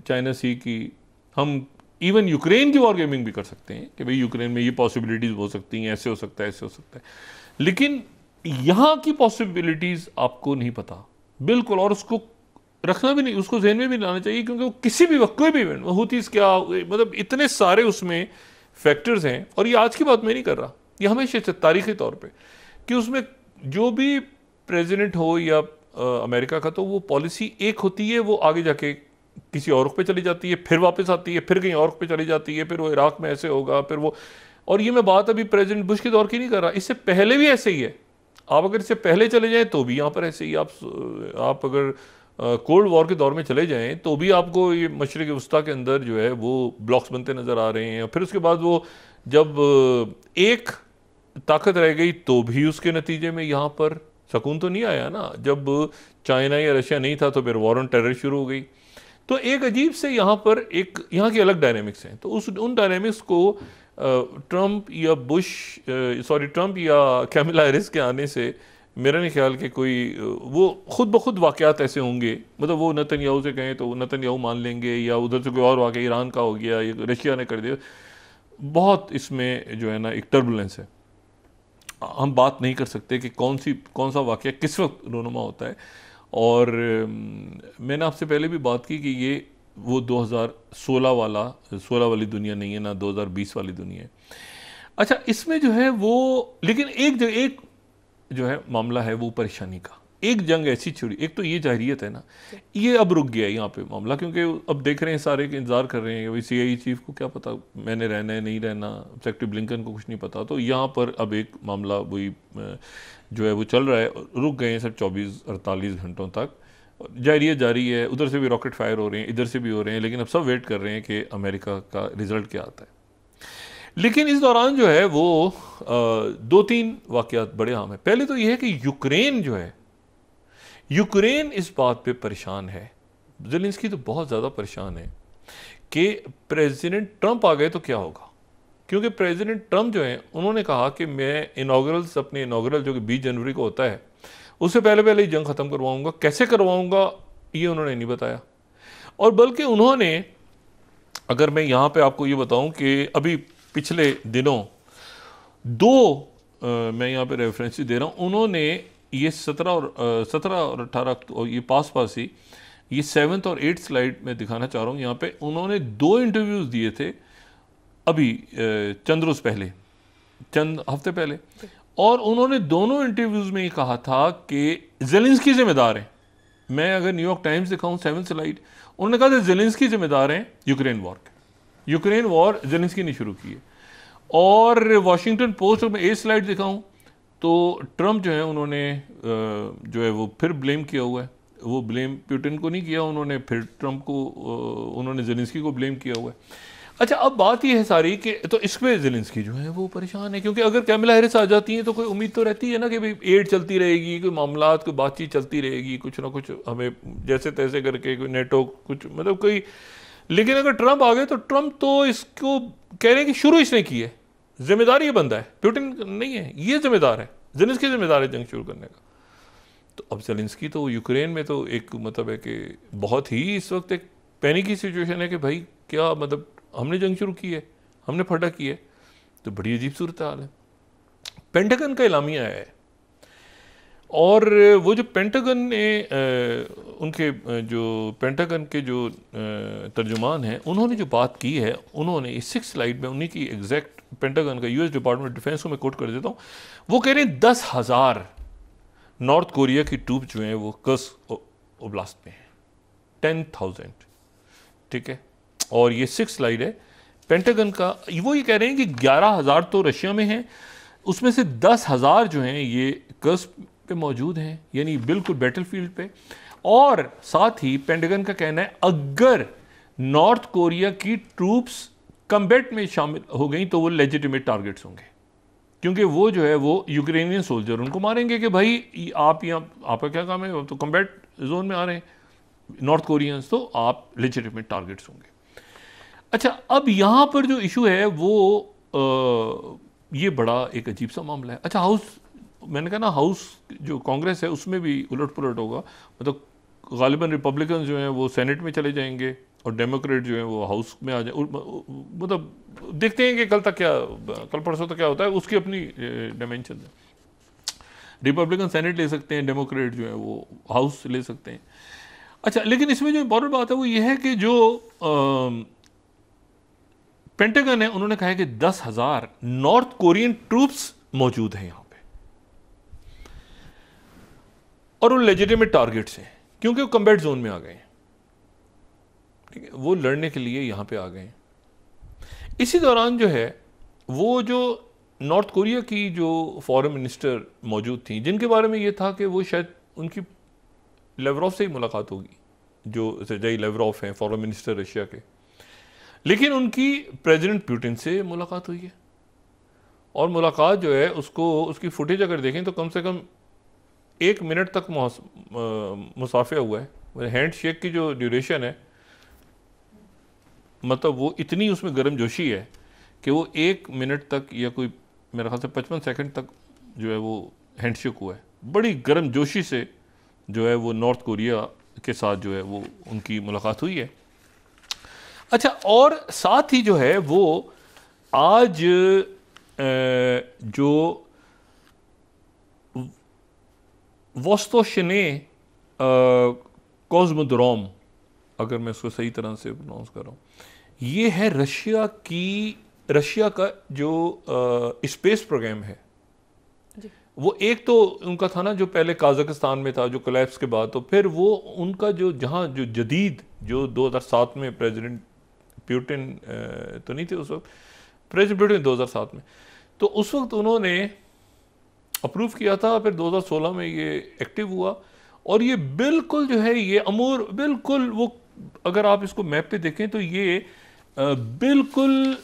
चाइना सी की, हम इवन यूक्रेन की वॉर गेमिंग भी कर सकते हैं कि भाई यूक्रेन में ये पॉसिबिलिटीज़ हो सकती हैं, ऐसे हो सकता है, ऐसे हो सकता है। लेकिन यहाँ की पॉसिबिलिटीज़ आपको नहीं पता बिल्कुल, और उसको रखना भी नहीं, उसको जहन में भी लाना चाहिए, क्योंकि वो किसी भी वक्त कोई भी इवेंट हुतीज़ क्या, मतलब इतने सारे उसमें फैक्टर्स हैं। और ये आज की बात मैं नहीं कर रहा, ये हमेशा से तारीखी तौर पर कि उसमें जो भी प्रेसिडेंट हो या अमेरिका का, तो वो पॉलिसी एक होती है, वो आगे जाके किसी और पे चली जाती है, फिर वापस आती है, फिर कहीं और पे चली जाती है, फिर वो इराक में ऐसे होगा, फिर वो। और ये मैं बात अभी प्रेसिडेंट बुश के दौर की नहीं कर रहा, इससे पहले भी ऐसे ही है। आप अगर इससे पहले चले जाएं तो भी यहाँ पर ऐसे ही, आप अगर कोल्ड वॉर के दौर में चले जाएं तो भी आपको ये मशरिक़ वुस्ता के अंदर जो है वो ब्लॉक्स बनते नज़र आ रहे हैं। फिर उसके बाद वो जब एक ताकत रह गई तो भी उसके नतीजे में यहाँ पर सुकून तो नहीं आया ना। जब चाइना या रशिया नहीं था तो फिर वॉर ऑन टेरर शुरू हो गई। तो एक अजीब से यहाँ पर एक यहाँ की अलग डायनेमिक्स हैं। तो उन डायनेमिक्स को ट्रंप या कैमला हैरिस के आने से मेरा नहीं ख्याल कि कोई वो खुद ब खुद वाक़यात ऐसे होंगे। मतलब वो नेतन्याहू से कहें तो नेतन्याहू मान लेंगे, या उधर से कोई और वाक़या ईरान का हो गया या रशिया ने कर दिया। बहुत इसमें जो है ना एक टर्बुलेंस है। हम बात नहीं कर सकते कि कौन सा वाक़या किस वक्त रोनुमा होता है। और मैंने आपसे पहले भी बात की कि ये वो 2016 वाली दुनिया नहीं है, ना 2020 वाली दुनिया है। अच्छा, इसमें जो है वो, लेकिन एक जो है मामला है वो परेशानी का, एक जंग ऐसी छुड़ी, एक तो ये जाहिरियत है ना, ये अब रुक गया है यहाँ पे मामला, क्योंकि अब देख रहे हैं सारे के इंतजार कर रहे हैं भाई CIA चीफ को क्या पता मैंने रहना है नहीं रहना, सेक्रेटरी ब्लिंकन को कुछ नहीं पता, तो यहाँ पर अब एक मामला वही जो है वो चल रहा है, रुक गए हैं सब 24-48 घंटों तक, जाहिरियत जारी है, उधर से भी रॉकेट फायर हो रहे हैं, इधर से भी हो रहे हैं, लेकिन अब सब वेट कर रहे हैं कि अमेरिका का रिजल्ट क्या आता है। लेकिन इस दौरान जो है वो 2-3 वाक़यात बड़े अहम हैं। पहले तो ये है कि यूक्रेन जो है, यूक्रेन इस बात पे परेशान है, ज़ेलेंस्की तो बहुत ज़्यादा परेशान है कि प्रेसिडेंट ट्रंप आ गए तो क्या होगा, क्योंकि प्रेसिडेंट ट्रंप जो है उन्होंने कहा कि मैं अपने इनाग्रल जो कि 20 जनवरी को होता है उससे पहले पहले ही जंग ख़त्म करवाऊंगा, कैसे करवाऊंगा ये उन्होंने नहीं बताया। और बल्कि उन्होंने, अगर मैं यहाँ पे आपको ये बताऊं कि अभी पिछले दिनों मैं यहाँ पे रेफरेंस दे रहा हूँ, उन्होंने ये 17 और 18 ये पास ही ये 7th और 8th स्लाइड में दिखाना चाह रहा हूँ, यहाँ पे उन्होंने 2 इंटरव्यूज़ दिए थे अभी चंद रोज़ पहले, चंद हफ्ते पहले, और उन्होंने दोनों इंटरव्यूज़ में ये कहा था कि ज़ेलेंस्की जिम्मेदार हैं। मैं अगर न्यूयॉर्क टाइम्स दिखाऊँ 7th स्लाइड, उन्होंने कहा था ज़ेलेंस्की जिम्मेदार हैं यूक्रेन वॉर के, यूक्रेन वॉर ज़ेलेंस्की ने शुरू की है। और वॉशिंगटन पोस्ट में 8 स्लाइड दिखाऊँ तो ट्रंप जो है उन्होंने जो है वो फिर ब्लेम किया हुआ है, वो ब्लेम पुतिन को नहीं किया उन्होंने, फिर ट्रंप को उन्होंने ज़ेलेंस्की को ब्लेम किया हुआ है। अच्छा, अब बात ये है सारी कि तो इस पर ज़ेलेंस्की जो है वो परेशान है, क्योंकि अगर कैमला हैरिस आ जाती हैं तो कोई उम्मीद तो रहती है ना कि भाई एड चलती रहेगी, कोई मामलात, कोई बातचीत चलती रहेगी, कुछ ना कुछ हमें जैसे तैसे करके कोई नेटो कुछ मतलब कोई। लेकिन अगर ट्रंप आ गए तो ट्रंप तो इसको कह रहे हैं कि शुरू इसने की है, जिम्मेदार ये बंदा है, पुतिन नहीं है, ये जिम्मेदार है, ज़ेलेंस्की जिम्मेदार है जंग शुरू करने का। तो अब ज़ेलेंस्की तो यूक्रेन में तो एक मतलब है कि बहुत ही इस वक्त एक पैनिक की सिचुएशन है कि भाई क्या मतलब हमने जंग शुरू की है, हमने फटा की है, तो बड़ी अजीब सूरत हाल है। पेंटागन का एलामिया है, और वो जो पेंटागन ने उनके जो पेंटागन के जो तर्जुमान हैं उन्होंने जो बात की है, उन्होंने इस 6 स्लाइड में उन्हीं की एग्जैक्ट पेंटागन का US डिपार्टमेंट डिफेंस को मैं कोट कर देता हूँ, वो कह रहे हैं 10,000 नॉर्थ कोरिया की ट्रूप जो हैं वो कर्स्क ओब्लास्ट में हैं, 10,000, ठीक है। और ये 6 स्लाइड है पेंटागन का, वो ये कह रहे हैं कि 11,000 तो रशिया में हैं, उसमें से 10,000 जो हैं ये कर्स्क पे मौजूद हैं, यानी बिल्कुल बैटलफील्ड पे। और साथ ही पेंटागन का कहना है अगर नॉर्थ कोरिया की ट्रूप्स कम्बैट में शामिल हो गई तो वो लेजिटिमेट टारगेट्स होंगे, क्योंकि वो जो है वो यूक्रेनियन सोल्जर उनको मारेंगे कि भाई आप यहाँ आपका क्या काम है, तो कम्बैट जोन में आ रहे हैं नॉर्थ कोरियंस, तो आप लेजिटिमेट टारगेट्स होंगे। अच्छा, अब यहाँ पर जो इशू है वो ये बड़ा एक अजीब सा मामला है। अच्छा, हाउस, मैंने कहा ना हाउस जो कांग्रेस है उसमें भी उलट पुलट होगा, मतलब गालिबन रिपब्लिकन जो हैं वो सेनेट में चले जाएंगे और डेमोक्रेट जो हैं वो हाउस में आ जाए, मतलब देखते हैं कि कल परसों तक क्या होता है, उसकी अपनी डायमेंशन है। रिपब्लिकन सेनेट ले सकते हैं, डेमोक्रेट जो है वो हाउस ले सकते हैं। अच्छा, लेकिन इसमें जो इंपॉर्टेंट बात है वो ये है कि जो पेंटागन है उन्होंने कहा है कि 10,000 नॉर्थ कोरियन ट्रूप्स मौजूद हैं यहाँ पे, और वो लेजिटिमेट टारगेट्स हैं क्योंकि वो कम्बैट जोन में आ गए हैं, ठीक है, वो लड़ने के लिए यहाँ पे आ गए हैं। इसी दौरान जो है वो जो नॉर्थ कोरिया की जो फॉरेन मिनिस्टर मौजूद थी, जिनके बारे में ये था कि वो शायद उनकी लेवरॉफ से ही मुलाकात होगी, जो सर्जेई लेवरॉफ हैं फॉरेन मिनिस्टर रशिया के, लेकिन उनकी प्रेसिडेंट पुतिन से मुलाकात हुई है। और मुलाकात जो है उसको उसकी फुटेज अगर देखें तो कम से कम 1 मिनट तक मुसाफे हुआ है। हैंड शेक की जो ड्यूरेशन है, मतलब वो इतनी उसमें गर्म जोशी है कि वो 1 मिनट तक या कोई मेरे ख्याल से 55 सेकंड तक जो है वो हैंडशेक हुआ है। बड़ी गर्म जोशी से जो है वो नॉर्थ कोरिया के साथ जो है वो उनकी मुलाकात हुई है। अच्छा, और साथ ही जो है वो आज जो वोस्तोशने कोस्मोड्रोम, अगर मैं उसको सही तरह से प्रोनाउंस कर रहा हूँ, ये है रशिया की रशिया का जो स्पेस प्रोग्राम है वो एक तो उनका था ना जो पहले काजाकिस्तान में था जो कोलैप्स के बाद, तो फिर वो उनका जो जहाँ जो जदीद जो 2007 में प्रेसिडेंट प्यूटिन तो नहीं थे उस वक्त, प्रेसिडेंट प्यूटिन 2007 में, तो उस वक्त उन्होंने अप्रूव किया था, फिर 2016 में ये एक्टिव हुआ और ये बिल्कुल जो है ये अमूर बिल्कुल वो, अगर आप इसको मैप पे देखें तो ये बिल्कुल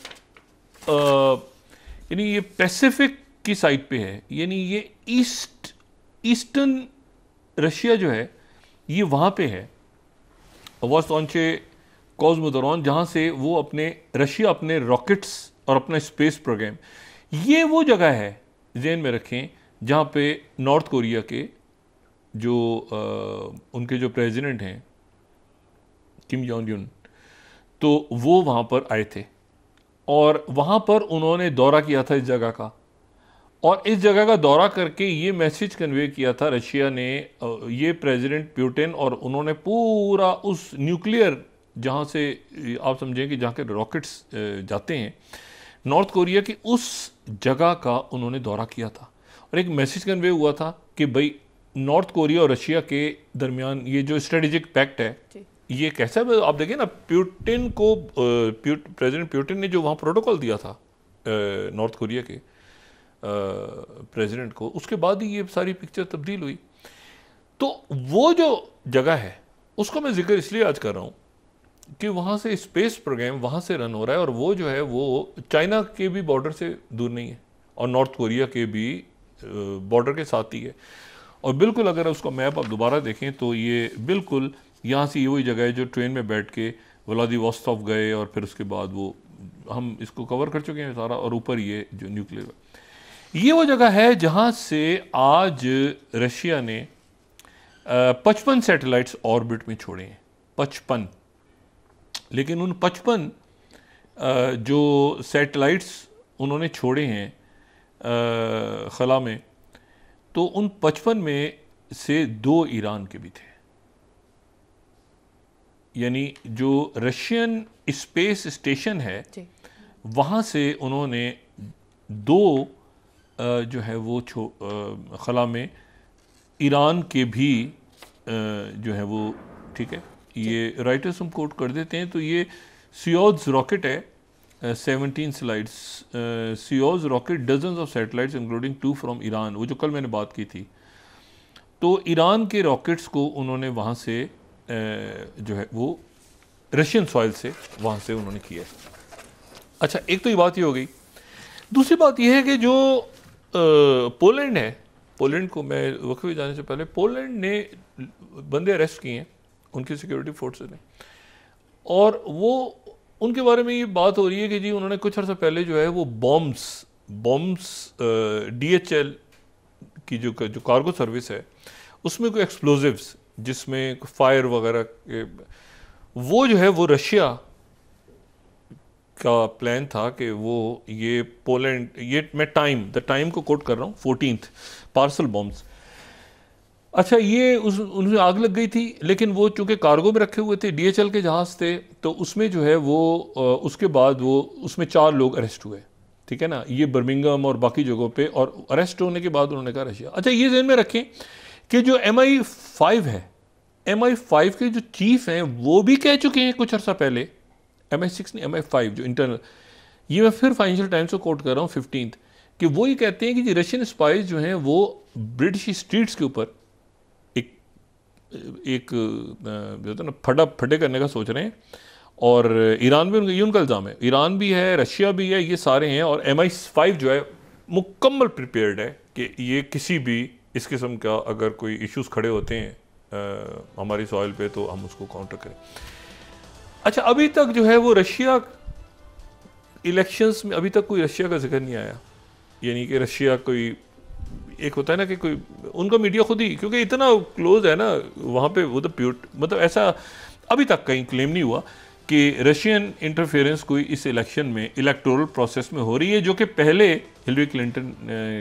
यानी ये पैसिफिक की साइड पे है, यानी ये ईस्टर्न रशिया जो है ये वहाँ पे है, वोस्तोंचे कॉस्मोदरॉन, जहाँ से वो अपने रशिया अपने रॉकेट्स और अपना स्पेस प्रोग्राम, ये वो जगह है ज़हन में रखें जहाँ पे नॉर्थ कोरिया के जो उनके जो प्रेसिडेंट हैं किम जोंग उन, तो वो वहाँ पर आए थे और वहाँ पर उन्होंने दौरा किया था इस जगह का, और इस जगह का दौरा करके ये मैसेज कन्वे किया था रशिया ने, ये प्रेसिडेंट प्यूटिन, और उन्होंने पूरा उस न्यूक्लियर जहाँ से आप समझें कि जहाँ के रॉकेट्स जाते हैं नॉर्थ कोरिया की, उस जगह का उन्होंने दौरा किया था और एक मैसेज कन्वे हुआ था कि भाई नॉर्थ कोरिया और रशिया के दरमियान ये जो स्ट्रेटेजिक पैक्ट है ये कैसा है। आप देखिए ना प्यूटिन को प्रेसिडेंट प्यूटिन ने जो वहाँ प्रोटोकॉल दिया था नॉर्थ कोरिया के प्रेसिडेंट को, उसके बाद ही ये सारी पिक्चर तब्दील हुई। तो वो जो जगह है उसको मैं जिक्र इसलिए आज कर रहा हूँ कि वहाँ से स्पेस प्रोग्राम वहाँ से रन हो रहा है और वो जो है वो चाइना के भी बॉर्डर से दूर नहीं है और नॉर्थ कोरिया के भी बॉर्डर के साथ ही है। और बिल्कुल अगर उसका मैप आप दोबारा देखें तो ये बिल्कुल यहाँ से ये वही जगह है जो ट्रेन में बैठ के व्लादिवोस्तोक गए और फिर उसके बाद वो हम इसको कवर कर चुके हैं सारा, और ऊपर ये जो न्यूक्लियर, ये वो जगह है जहाँ से आज रशिया ने 55 सैटेलाइट्स ऑर्बिट में छोड़े हैं, 55। लेकिन उन 55 जो सैटेलाइट्स उन्होंने छोड़े हैं खला में, तो उन 55 में से 2 ईरान के भी थे, यानी जो रशियन स्पेस स्टेशन है वहाँ से उन्होंने 2 जो है वो खला में ईरान के भी जो है वो, ठीक है, ये राइटर्स हम कोट कर देते हैं। तो ये सियोज रॉकेट है, 17 slides, Soyuz rocket dozens of satellites including 2 from Iran, वो जो कल मैंने बात की थी। तो ईरान के रॉकेट्स को उन्होंने वहाँ से जो है वो रशियन सॉइल से वहाँ से उन्होंने किया। अच्छा, एक तो ये बात ये हो गई। दूसरी बात ये है कि जो पोलैंड है, पोलैंड को मैं वक्फे जाने से पहले पोलैंड ने बंदे अरेस्ट किए हैं उनकी सिक्योरिटी फोर्सेस ने, और वो उनके बारे में ये बात हो रही है कि जी उन्होंने कुछ अर्सा पहले जो है वो बॉम्ब्स DHL की जो कार्गो सर्विस है उसमें कोई एक्सप्लोजिव्स जिसमें फायर वगैरह के, वो जो है वो रशिया का प्लान था कि वो ये पोलैंड, ये मैं द टाइम को कोट कर रहा हूँ, 14th पार्सल बॉम्ब्स। अच्छा, ये उनमें आग लग गई थी, लेकिन वो चूंकि कार्गो में रखे हुए थे, DHL के जहाज़ थे, तो उसमें जो है वो उसके बाद वो उसमें 4 लोग अरेस्ट हुए, ठीक है ना, ये बर्मिंघम और बाकी जगहों पे, और अरेस्ट होने के बाद उन्होंने कहा रशिया। अच्छा, ये ज़हन में रखें कि जो MI5 है, MI5 के जो चीफ हैं वो भी कह चुके हैं कुछ अर्सा पहले, MI6 नहीं MI5 जो इंटरनल, ये मैं फिर फाइनेंशियल टाइम्स को कोट कर रहा हूँ 15th, कि वो ये कहते हैं कि रशियन स्पाइस जो हैं वो ब्रिटिश स्ट्रीट्स के ऊपर एक जो होता है ना फटे करने का सोच रहे हैं, और ईरान भी ये उनका इल्ज़ाम है, ईरान भी है, रशिया भी है, ये सारे हैं, और MI5 जो है मुकम्मल प्रिपेयर्ड है कि ये किसी भी इस किस्म का अगर कोई इश्यूज खड़े होते हैं हमारी सॉइल पे तो हम उसको काउंटर करें। अच्छा, अभी तक जो है वो रशिया इलेक्शंस में अभी तक कोई रशिया का जिक्र नहीं आया, यानी कि रशिया कोई एक होता है ना कि कोई उनका मीडिया खुद ही, क्योंकि इतना क्लोज है ना वहाँ पे, वो तो मतलब ऐसा अभी तक कहीं क्लेम नहीं हुआ कि रशियन इंटरफेरेंस कोई इस इलेक्शन में इलेक्टोरल प्रोसेस में हो रही है, जो कि पहले हिलरी क्लिंटन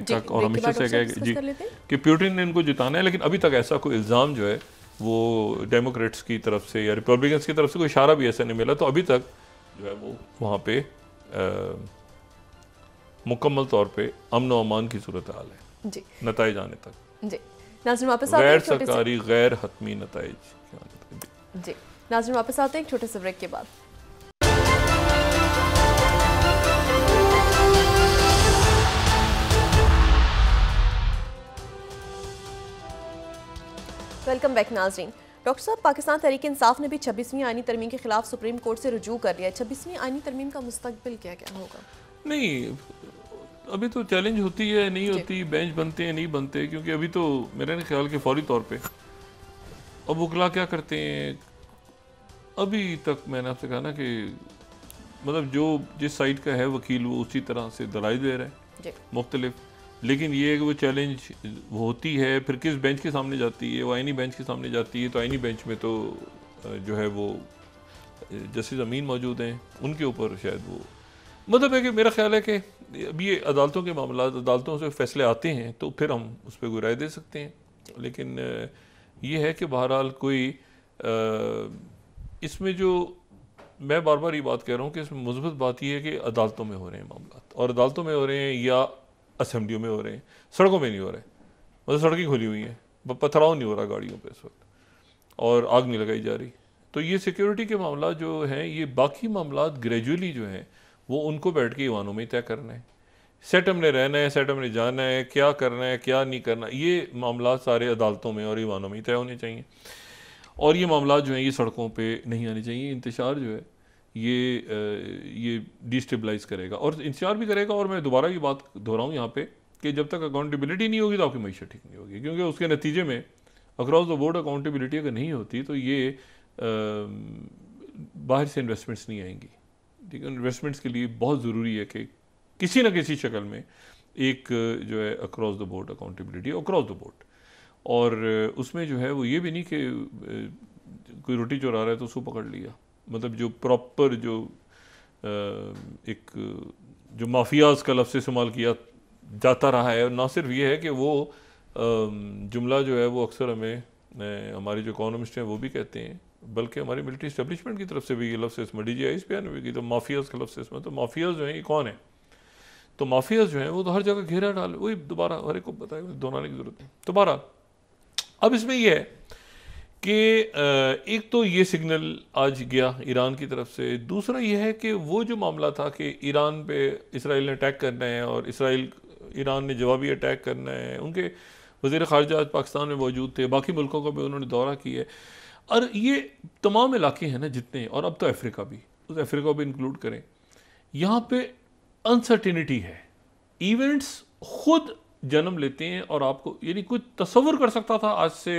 का और हमेशा से कहा जी कि प्यूटिन ने इनको जिताना है, लेकिन अभी तक ऐसा कोई इल्ज़ाम जो है वो डेमोक्रेट्स की तरफ से या रिपब्लिकन्स की तरफ से कोई इशारा भी ऐसा नहीं मिला, तो अभी तक जो है वो वहाँ पे मुकम्मल तौर पे अमन व अमान की सूरत हाल है जी नताइज आने तक। जी नाज़रीन वापस आते हैं गैर एक छोटे से सरकारी गैर हतमी नताइज। जी नाज़रीन वापस आते हैं एक छोटे से ब्रेक के बाद। वेलकम बैक नाज़रीन। डॉक्टर साहब, पाकिस्तान तहरीक इंसाफ ने भी 26वीं आईनी तरमीम के खिलाफ सुप्रीम कोर्ट से रुजू कर लिया है। 26वीं आईनी तरमीम का मुस्तकबिल क्या क्या होगा? नहीं, अभी तो चैलेंज होती है, नहीं होती, बेंच बनते हैं नहीं बनते, क्योंकि अभी तो मेरे ख्याल के फौरी तौर पे अब वकला क्या करते हैं। अभी तक मैंने आपसे कहा ना कि मतलब जो जिस साइड का है वकील वो उसी तरह से दलाइल दे रहा है मुख्तलिफ, लेकिन ये है कि वो चैलेंज होती है फिर किस बेंच के सामने जाती है। वो आईनी बेंच के सामने जाती है तो आईनी बेंच में तो जो है वो जस्टिस अमीन मौजूद हैं, उनके ऊपर शायद वो मतलब है कि मेरा ख्याल है कि अभी ये अदालतों के मामला, अदालतों से फैसले आते हैं तो फिर हम उस पर कोई राय दे सकते हैं। लेकिन ये है कि बहरहाल कोई इसमें जो मैं बार बार ये बात कह रहा हूँ कि इसमें मुस्बत बात यह है कि अदालतों में हो रहे हैं मामला, और अदालतों में हो रहे हैं या असेंबलियों में हो रहे हैं, सड़कों में नहीं हो रहे। मतलब सड़कें खुली हुई हैं, पथराव नहीं हो रहा गाड़ियों पे इस वक्त, और आग नहीं लगाई जा रही। तो ये सिक्योरिटी के मामला जो हैं, ये बाकी मामला ग्रेजुअली जो हैं वो उनको बैठ के ईवानों में तय करना है। सेट हमने रहना है, सेट हमने जाना है, क्या करना है क्या नहीं करना, ये मामला सारे अदालतों में और ईवानों में तय होने चाहिए। और ये मामला जो हैं ये सड़कों पे नहीं आने चाहिए। इंतशार जो है ये डिस्टेबलाइज करेगा और इंतजार भी करेगा। और मैं दोबारा ये बात दोहराऊँ यहाँ पे कि जब तक अकाउंटेबिलिटी नहीं होगी तो आपकी मईशत ठीक नहीं होगी, क्योंकि उसके नतीजे में अक्रॉस द बोर्ड अकाउंटेबिलिटी अगर नहीं होती तो ये बाहर से इन्वेस्टमेंट्स नहीं आएंगी। ठीक है, इन्वेस्टमेंट्स के लिए बहुत ज़रूरी है कि किसी न किसी शक्ल में एक जो है across the board accountability across the board. और उसमें जो है वो ये भी नहीं कि कोई रोटी चुरा रहा है तो उसको पकड़ लिया। मतलब जो प्रॉपर जो एक जो माफियाज का लफ्ज़ इस्तेमाल किया जाता रहा है, और ना सिर्फ ये है कि वो जुमला जो है वो अक्सर हमें हमारे जो इकोनॉमिस्ट हैं वो भी कहते हैं, बल्कि हमारी मिलिट्री इस्टेब्लिशमेंट की तरफ से भी ये लफ्ज़ इसमें DGI पे आने की तो माफियाज का लफ्ज़ इसमें। तो माफियाज जो हैं ये कौन है? तो माफियाज जो हैं वो तो हर जगह घेरा डाले, वही दोबारा हर एक को बताए, दोहराने की जरूरत है। दोबारा अब इसमें यह है कि एक तो ये सिग्नल आज गया ईरान की तरफ से, दूसरा यह है कि वो जो मामला था कि ईरान पे इसराइल ने अटैक करना है और ईरान ने जवाबी अटैक करना है। उनके वज़ीर ख़ारजा आज पाकिस्तान में मौजूद थे, बाकी मुल्कों का भी उन्होंने दौरा किया है, और ये तमाम इलाके हैं ना जितने, और अब तो अफ्रीका भी, उस अफ्रीका भी इंक्लूड करें, यहाँ पे अनसर्टिनिटी है। इवेंट्स खुद जन्म लेते हैं और आपको यानी कोई तसव्वुर कर सकता था आज से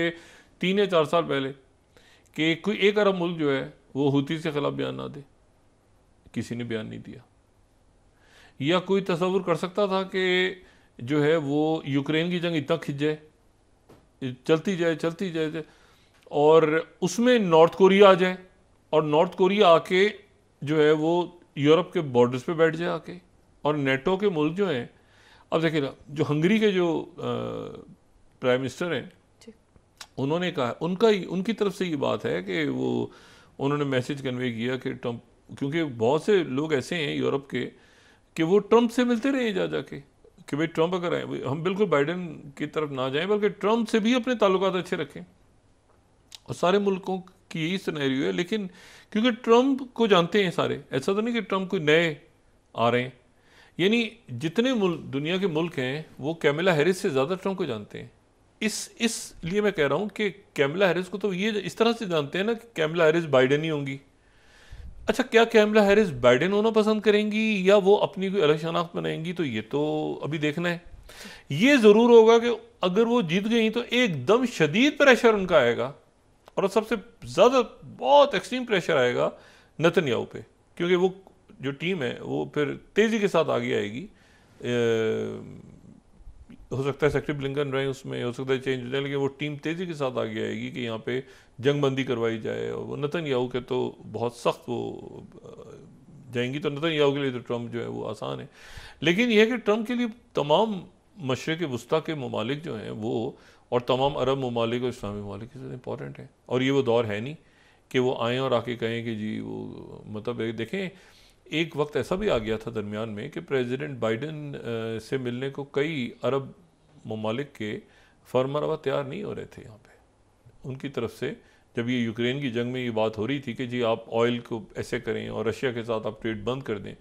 3 या 4 साल पहले कि कोई एक अरब मुल्क जो है वो हुती के खिलाफ बयान ना दे? किसी ने बयान नहीं दिया। या कोई तसव्वुर कर सकता था कि जो है वो यूक्रेन की जंग इतना खिंच जाए, चलती जाए और उसमें नॉर्थ कोरिया आ जाए, और नॉर्थ कोरिया आके जो है वो यूरोप के बॉर्डर्स पे बैठ जाए आके, और नेटो के मुल्क जो हैं, अब देखिएगा जो हंगरी के जो प्राइम मिनिस्टर हैं उन्होंने कहा, उनकी तरफ से ये बात है कि वो उन्होंने मैसेज कन्वे किया कि ट्रंप, क्योंकि बहुत से लोग ऐसे हैं यूरोप के कि वो ट्रंप से मिलते रहे जा जाके कि भाई ट्रंप अगर आए, हम बिल्कुल बाइडेन की तरफ ना जाएं बल्कि ट्रंप से भी अपने ताल्लुकात अच्छे रखें, और सारे मुल्कों की यही सिनेरियो है। लेकिन क्योंकि ट्रंप को जानते हैं सारे, ऐसा तो नहीं कि ट्रंप कोई नए आ रहे हैं, यानी जितने मुल्क दुनिया के मुल्क हैं वो कैमला हैरिस से ज़्यादा ट्रंप को जानते हैं। इसलिए मैं कह रहा हूँ कि कैमला हैरिस को तो ये इस तरह से जानते हैं ना कि कैमला हैरिस बाइडेन ही होंगी। अच्छा, क्या कैमला हैरिस बाइडेन होना पसंद करेंगी या वो अपनी कोई अलग शनाख्त बनाएंगी, तो ये तो अभी देखना है। ये ज़रूर होगा कि अगर वो जीत गई तो एकदम शदीद प्रेशर उनका आएगा, और सबसे ज़्यादा बहुत एक्सट्रीम प्रेशर आएगा नेतन्याहू पे, क्योंकि वो जो टीम है वो फिर तेज़ी के साथ आगे आएगी। हो सकता है सेक्रेटरी ब्लिंकन रहे उसमें, हो सकता है चेंज हो जाए, लेकिन वो टीम तेज़ी के साथ आगे आएगी कि यहाँ पे जंगबंदी करवाई जाए। और वो नेतन्याहू के तो बहुत सख्त वो जाएंगी, तो नेतन्याहू के लिए तो ट्रंप जो है वो आसान है। लेकिन यह है कि ट्रंप के लिए तमाम मशरिक़ वस्ता के ममालिक जो हैं वो, और तमाम अरब ममालिक और इस्लामी ममालिक के साथ इंपॉर्टेंट है। और ये वो दौर है नहीं कि वो आएँ और आके कहें कि जी वो मतलब देखें एक वक्त ऐसा भी आ गया था दरमियान में कि प्रेसिडेंट बाइडेन से मिलने को कई अरब ममालिक के फरमारवा तैयार नहीं हो रहे थे यहाँ पे उनकी तरफ से। जब ये यूक्रेन की जंग में ये बात हो रही थी कि जी आप ऑयल को ऐसे करें और रशिया के साथ आप ट्रेड बंद कर दें,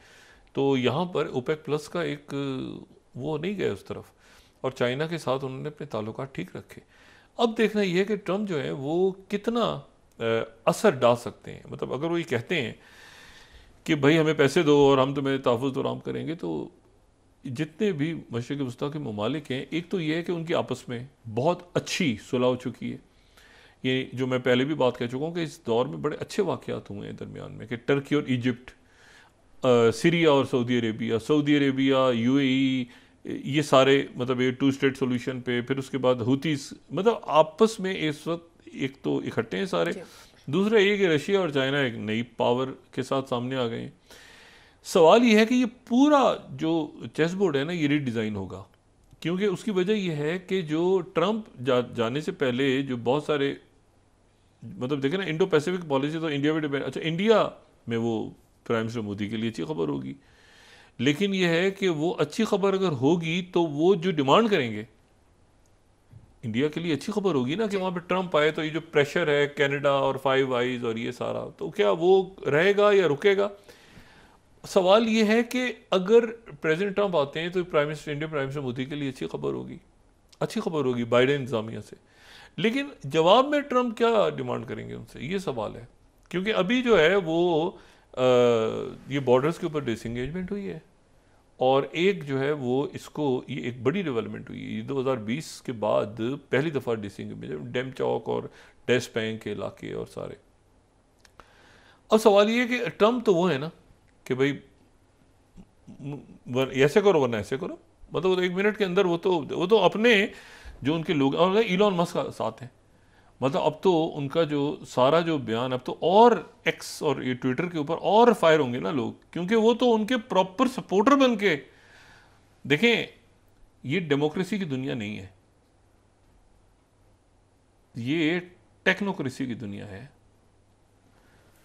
तो यहाँ पर ओपेक प्लस का एक वो नहीं गए उस तरफ, और चाइना के साथ उन्होंने अपने ताल्लुकात ठीक रखे। अब देखना ये है कि ट्रम्प जो है वो कितना असर डाल सकते हैं। मतलब अगर वो ये कहते हैं कि भाई हमें पैसे दो और हम तुम्हें तहफ़्फ़ुज़ फराहम करेंगे, तो जितने भी मशरिक़ वस्ता के ममालिक हैं, एक तो ये है कि उनकी आपस में बहुत अच्छी सुलह हो चुकी है। ये जो मैं पहले भी बात कह चुका हूँ कि इस दौर में बड़े अच्छे वाक़यात हुए हैं दरमियान में, कि टर्की और इजिप्ट, सीरिया और सऊदी अरेबिया, यूएई, ये सारे मतलब ये 2 स्टेट सोल्यूशन पे, फिर उसके बाद हुतीस, मतलब आपस में इस वक्त एक तो इकट्ठे हैं सारे। दूसरा ये कि रशिया और चाइना एक नई पावर के साथ सामने आ गए हैं। सवाल ये है कि ये पूरा जो चेस बोर्ड है ना, ये रीडिज़ाइन होगा, क्योंकि उसकी वजह यह है कि जो ट्रंप जाने से पहले जो बहुत सारे मतलब देखें ना, इंडो पैसिफिक पॉलिसी तो इंडिया पे डिपेंड। अच्छा, इंडिया में वो प्राइम मिनिस्टर मोदी के लिए अच्छी खबर होगी, लेकिन यह है कि वो अच्छी खबर अगर होगी तो वो जो डिमांड करेंगे इंडिया के लिए अच्छी खबर होगी ना, कि वहाँ पे ट्रंप आए तो ये जो प्रेशर है कनाडा और 5 आइज और ये सारा, तो क्या वो रहेगा या रुकेगा? सवाल ये है कि अगर प्रेसिडेंट ट्रंप आते हैं तो इंडिया प्राइम मिनिस्टर मोदी के लिए अच्छी खबर होगी बाइडेन इंतजामिया से। लेकिन जवाब में ट्रंप क्या डिमांड करेंगे उनसे, ये सवाल है। क्योंकि अभी जो है वो ये बॉर्डर्स के ऊपर डिसएंगेजमेंट हुई है, और एक जो है वो इसको ये एक बड़ी डेवलपमेंट हुई है। 2020 के बाद पहली दफ़ा डिसएंगेजमेंट, डेम चौक और डेस बैंक के इलाके और सारे। अब सवाल ये है कि ट्रंप तो वो है ना कि भाई ऐसे करो वरना ऐसे करो, मतलब 1 मिनट के अंदर वो तो अपने जो उनके लोग, और इलॉन मस्क का साथ हैं, मतलब अब तो उनका जो सारा जो बयान, अब तो और एक्स और ये ट्विटर के ऊपर और फायर होंगे ना लोग, क्योंकि वो तो उनके प्रॉपर सपोर्टर बन के। देखें, ये डेमोक्रेसी की दुनिया नहीं है, ये टेक्नोक्रेसी की दुनिया है।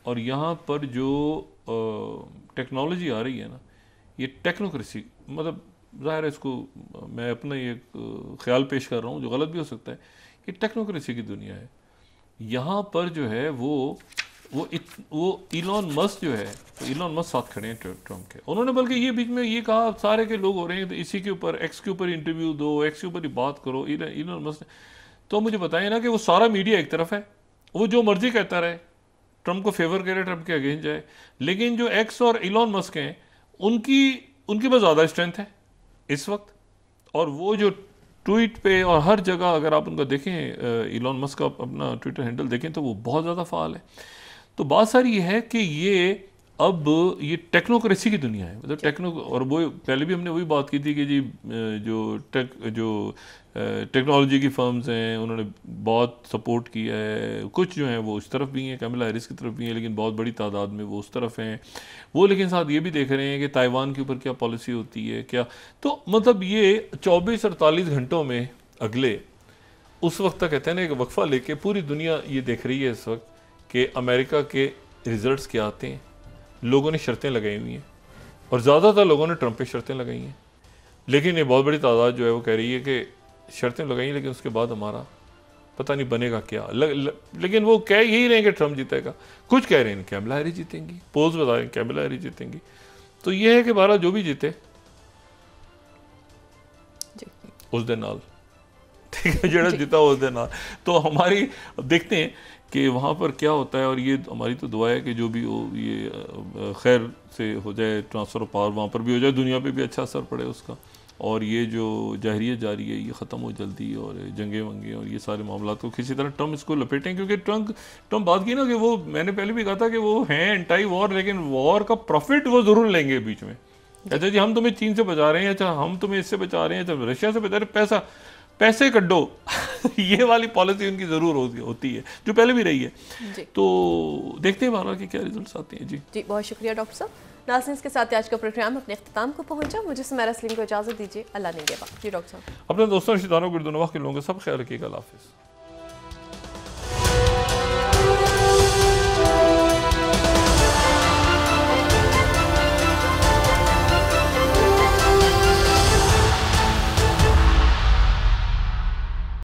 और यहाँ पर जो टेक्नोलॉजी आ रही है ना, ये टेक्नोक्रेसी, मतलब ज़ाहिर है इसको मैं अपना ये ख्याल पेश कर रहा हूँ जो गलत भी हो सकता है, कि टेक्नोक्रेसी की दुनिया है। यहाँ पर जो है वो इलॉन मस्क जो है, तो इलॉन मस्क साथ खड़े हैं ट्रंप के। उन्होंने बल्कि ये बीच में ये कहा सारे के लोग हो रहे हैं तो इसी के ऊपर, एक्स के ऊपर इंटरव्यू दो, एक्स के ऊपर ही बात करो। इलॉन मस्क तो मुझे बताएं ना कि वो सारा मीडिया एक तरफ है, वो जो मर्जी कहता रहे, ट्रंप को फेवर करे, ट्रंप के अगेंस्ट जाए, लेकिन जो एक्स और इलॉन मस्क हैं उनकी बस ज़्यादा स्ट्रेंथ है इस वक्त। और वो जो ट्वीट पे और हर जगह अगर आप उनका देखें, इलॉन मस्क का अपना ट्विटर हैंडल देखें तो वो बहुत ज़्यादा फ़ाल है। तो बात सारी ये है कि ये अब ये टेक्नोक्रेसी की दुनिया है, मतलब और वो पहले भी हमने वही बात की थी कि जी जो टेक्नोलॉजी की फर्म्स हैं उन्होंने बहुत सपोर्ट किया है। कुछ जो हैं वो इस तरफ भी हैं, कैमला हैरिस की तरफ भी हैं, लेकिन बहुत बड़ी तादाद में वो उस तरफ हैं वो। लेकिन साथ ये भी देख रहे हैं कि ताइवान के ऊपर क्या पॉलिसी होती है क्या। तो मतलब ये 24-48 घंटों में अगले उस वक्त तक कहते हैं ना, एक वक्फा लेके पूरी दुनिया ये देख रही है इस वक्त कि अमेरिका के रिजल्ट्स क्या आते हैं। लोगों ने शर्तें लगाई हुई हैं, और ज़्यादातर लोगों ने ट्रंप पे शर्तें लगाई हैं, लेकिन ये बहुत बड़ी तादाद जो है वो कह रही है कि शर्तें लगाई, लेकिन उसके बाद हमारा पता नहीं बनेगा क्या। लेकिन वो कह यही रहे हैं कि ट्रंप जीतेगा, कुछ कह रहे हैं कैमला हैरिस जीतेंगी, पोल्स बता रहे हैं कैमला हैरिस जीतेंगी। तो ये है कि बारह जो भी जीते उस दिन नाल, ठीक है, जड़ा जीता उस दिन नाल। तो हमारी अब देखते हैं कि वहाँ पर क्या होता है, और ये हमारी तो दुआ है कि जो भी हो ये खैर से हो जाए, ट्रांसफ़र ऑफ पावर वहाँ पर भी हो जाए, दुनिया पे भी अच्छा असर पड़े उसका, और ये जो जाहिरियत जारी है ये ख़त्म हो जल्दी, और जंगे वंगे और ये सारे मामला को किसी तरह ट्रंप इसको लपेटें। क्योंकि ट्रंप बात की ना कि वो, मैंने पहले भी कहा था कि वो हैं एंटी वॉर, लेकिन वॉर का प्रॉफिट वो ज़रूर लेंगे बीच में। अच्छा जी, हम तुम्हें चीन से बचा रहे हैं, अच्छा हम तुम्हें इससे बचा रहे हैं, अच्छा रशिया से बचा रहे हैं, पैसे कड्डो ये वाली पॉलिसी उनकी ज़रूर होती है, जो पहले भी रही है। तो देखते हैं बारह के क्या रिजल्ट्स आते हैं। जी बहुत शुक्रिया डॉक्टर साहब। नाज़रीन, इसके साथ आज का प्रोग्राम अपने इख्तिताम को पहुंचा। मुझे सुमैरा सलीम को इजाज़त दीजिए। अल्लाह ने जी डॉक्टर साहब, अपने दोस्तों रिश्तेदारों को के लोगों का सब ख्याल रखिएगा। अल्लाह हाफ़िज़।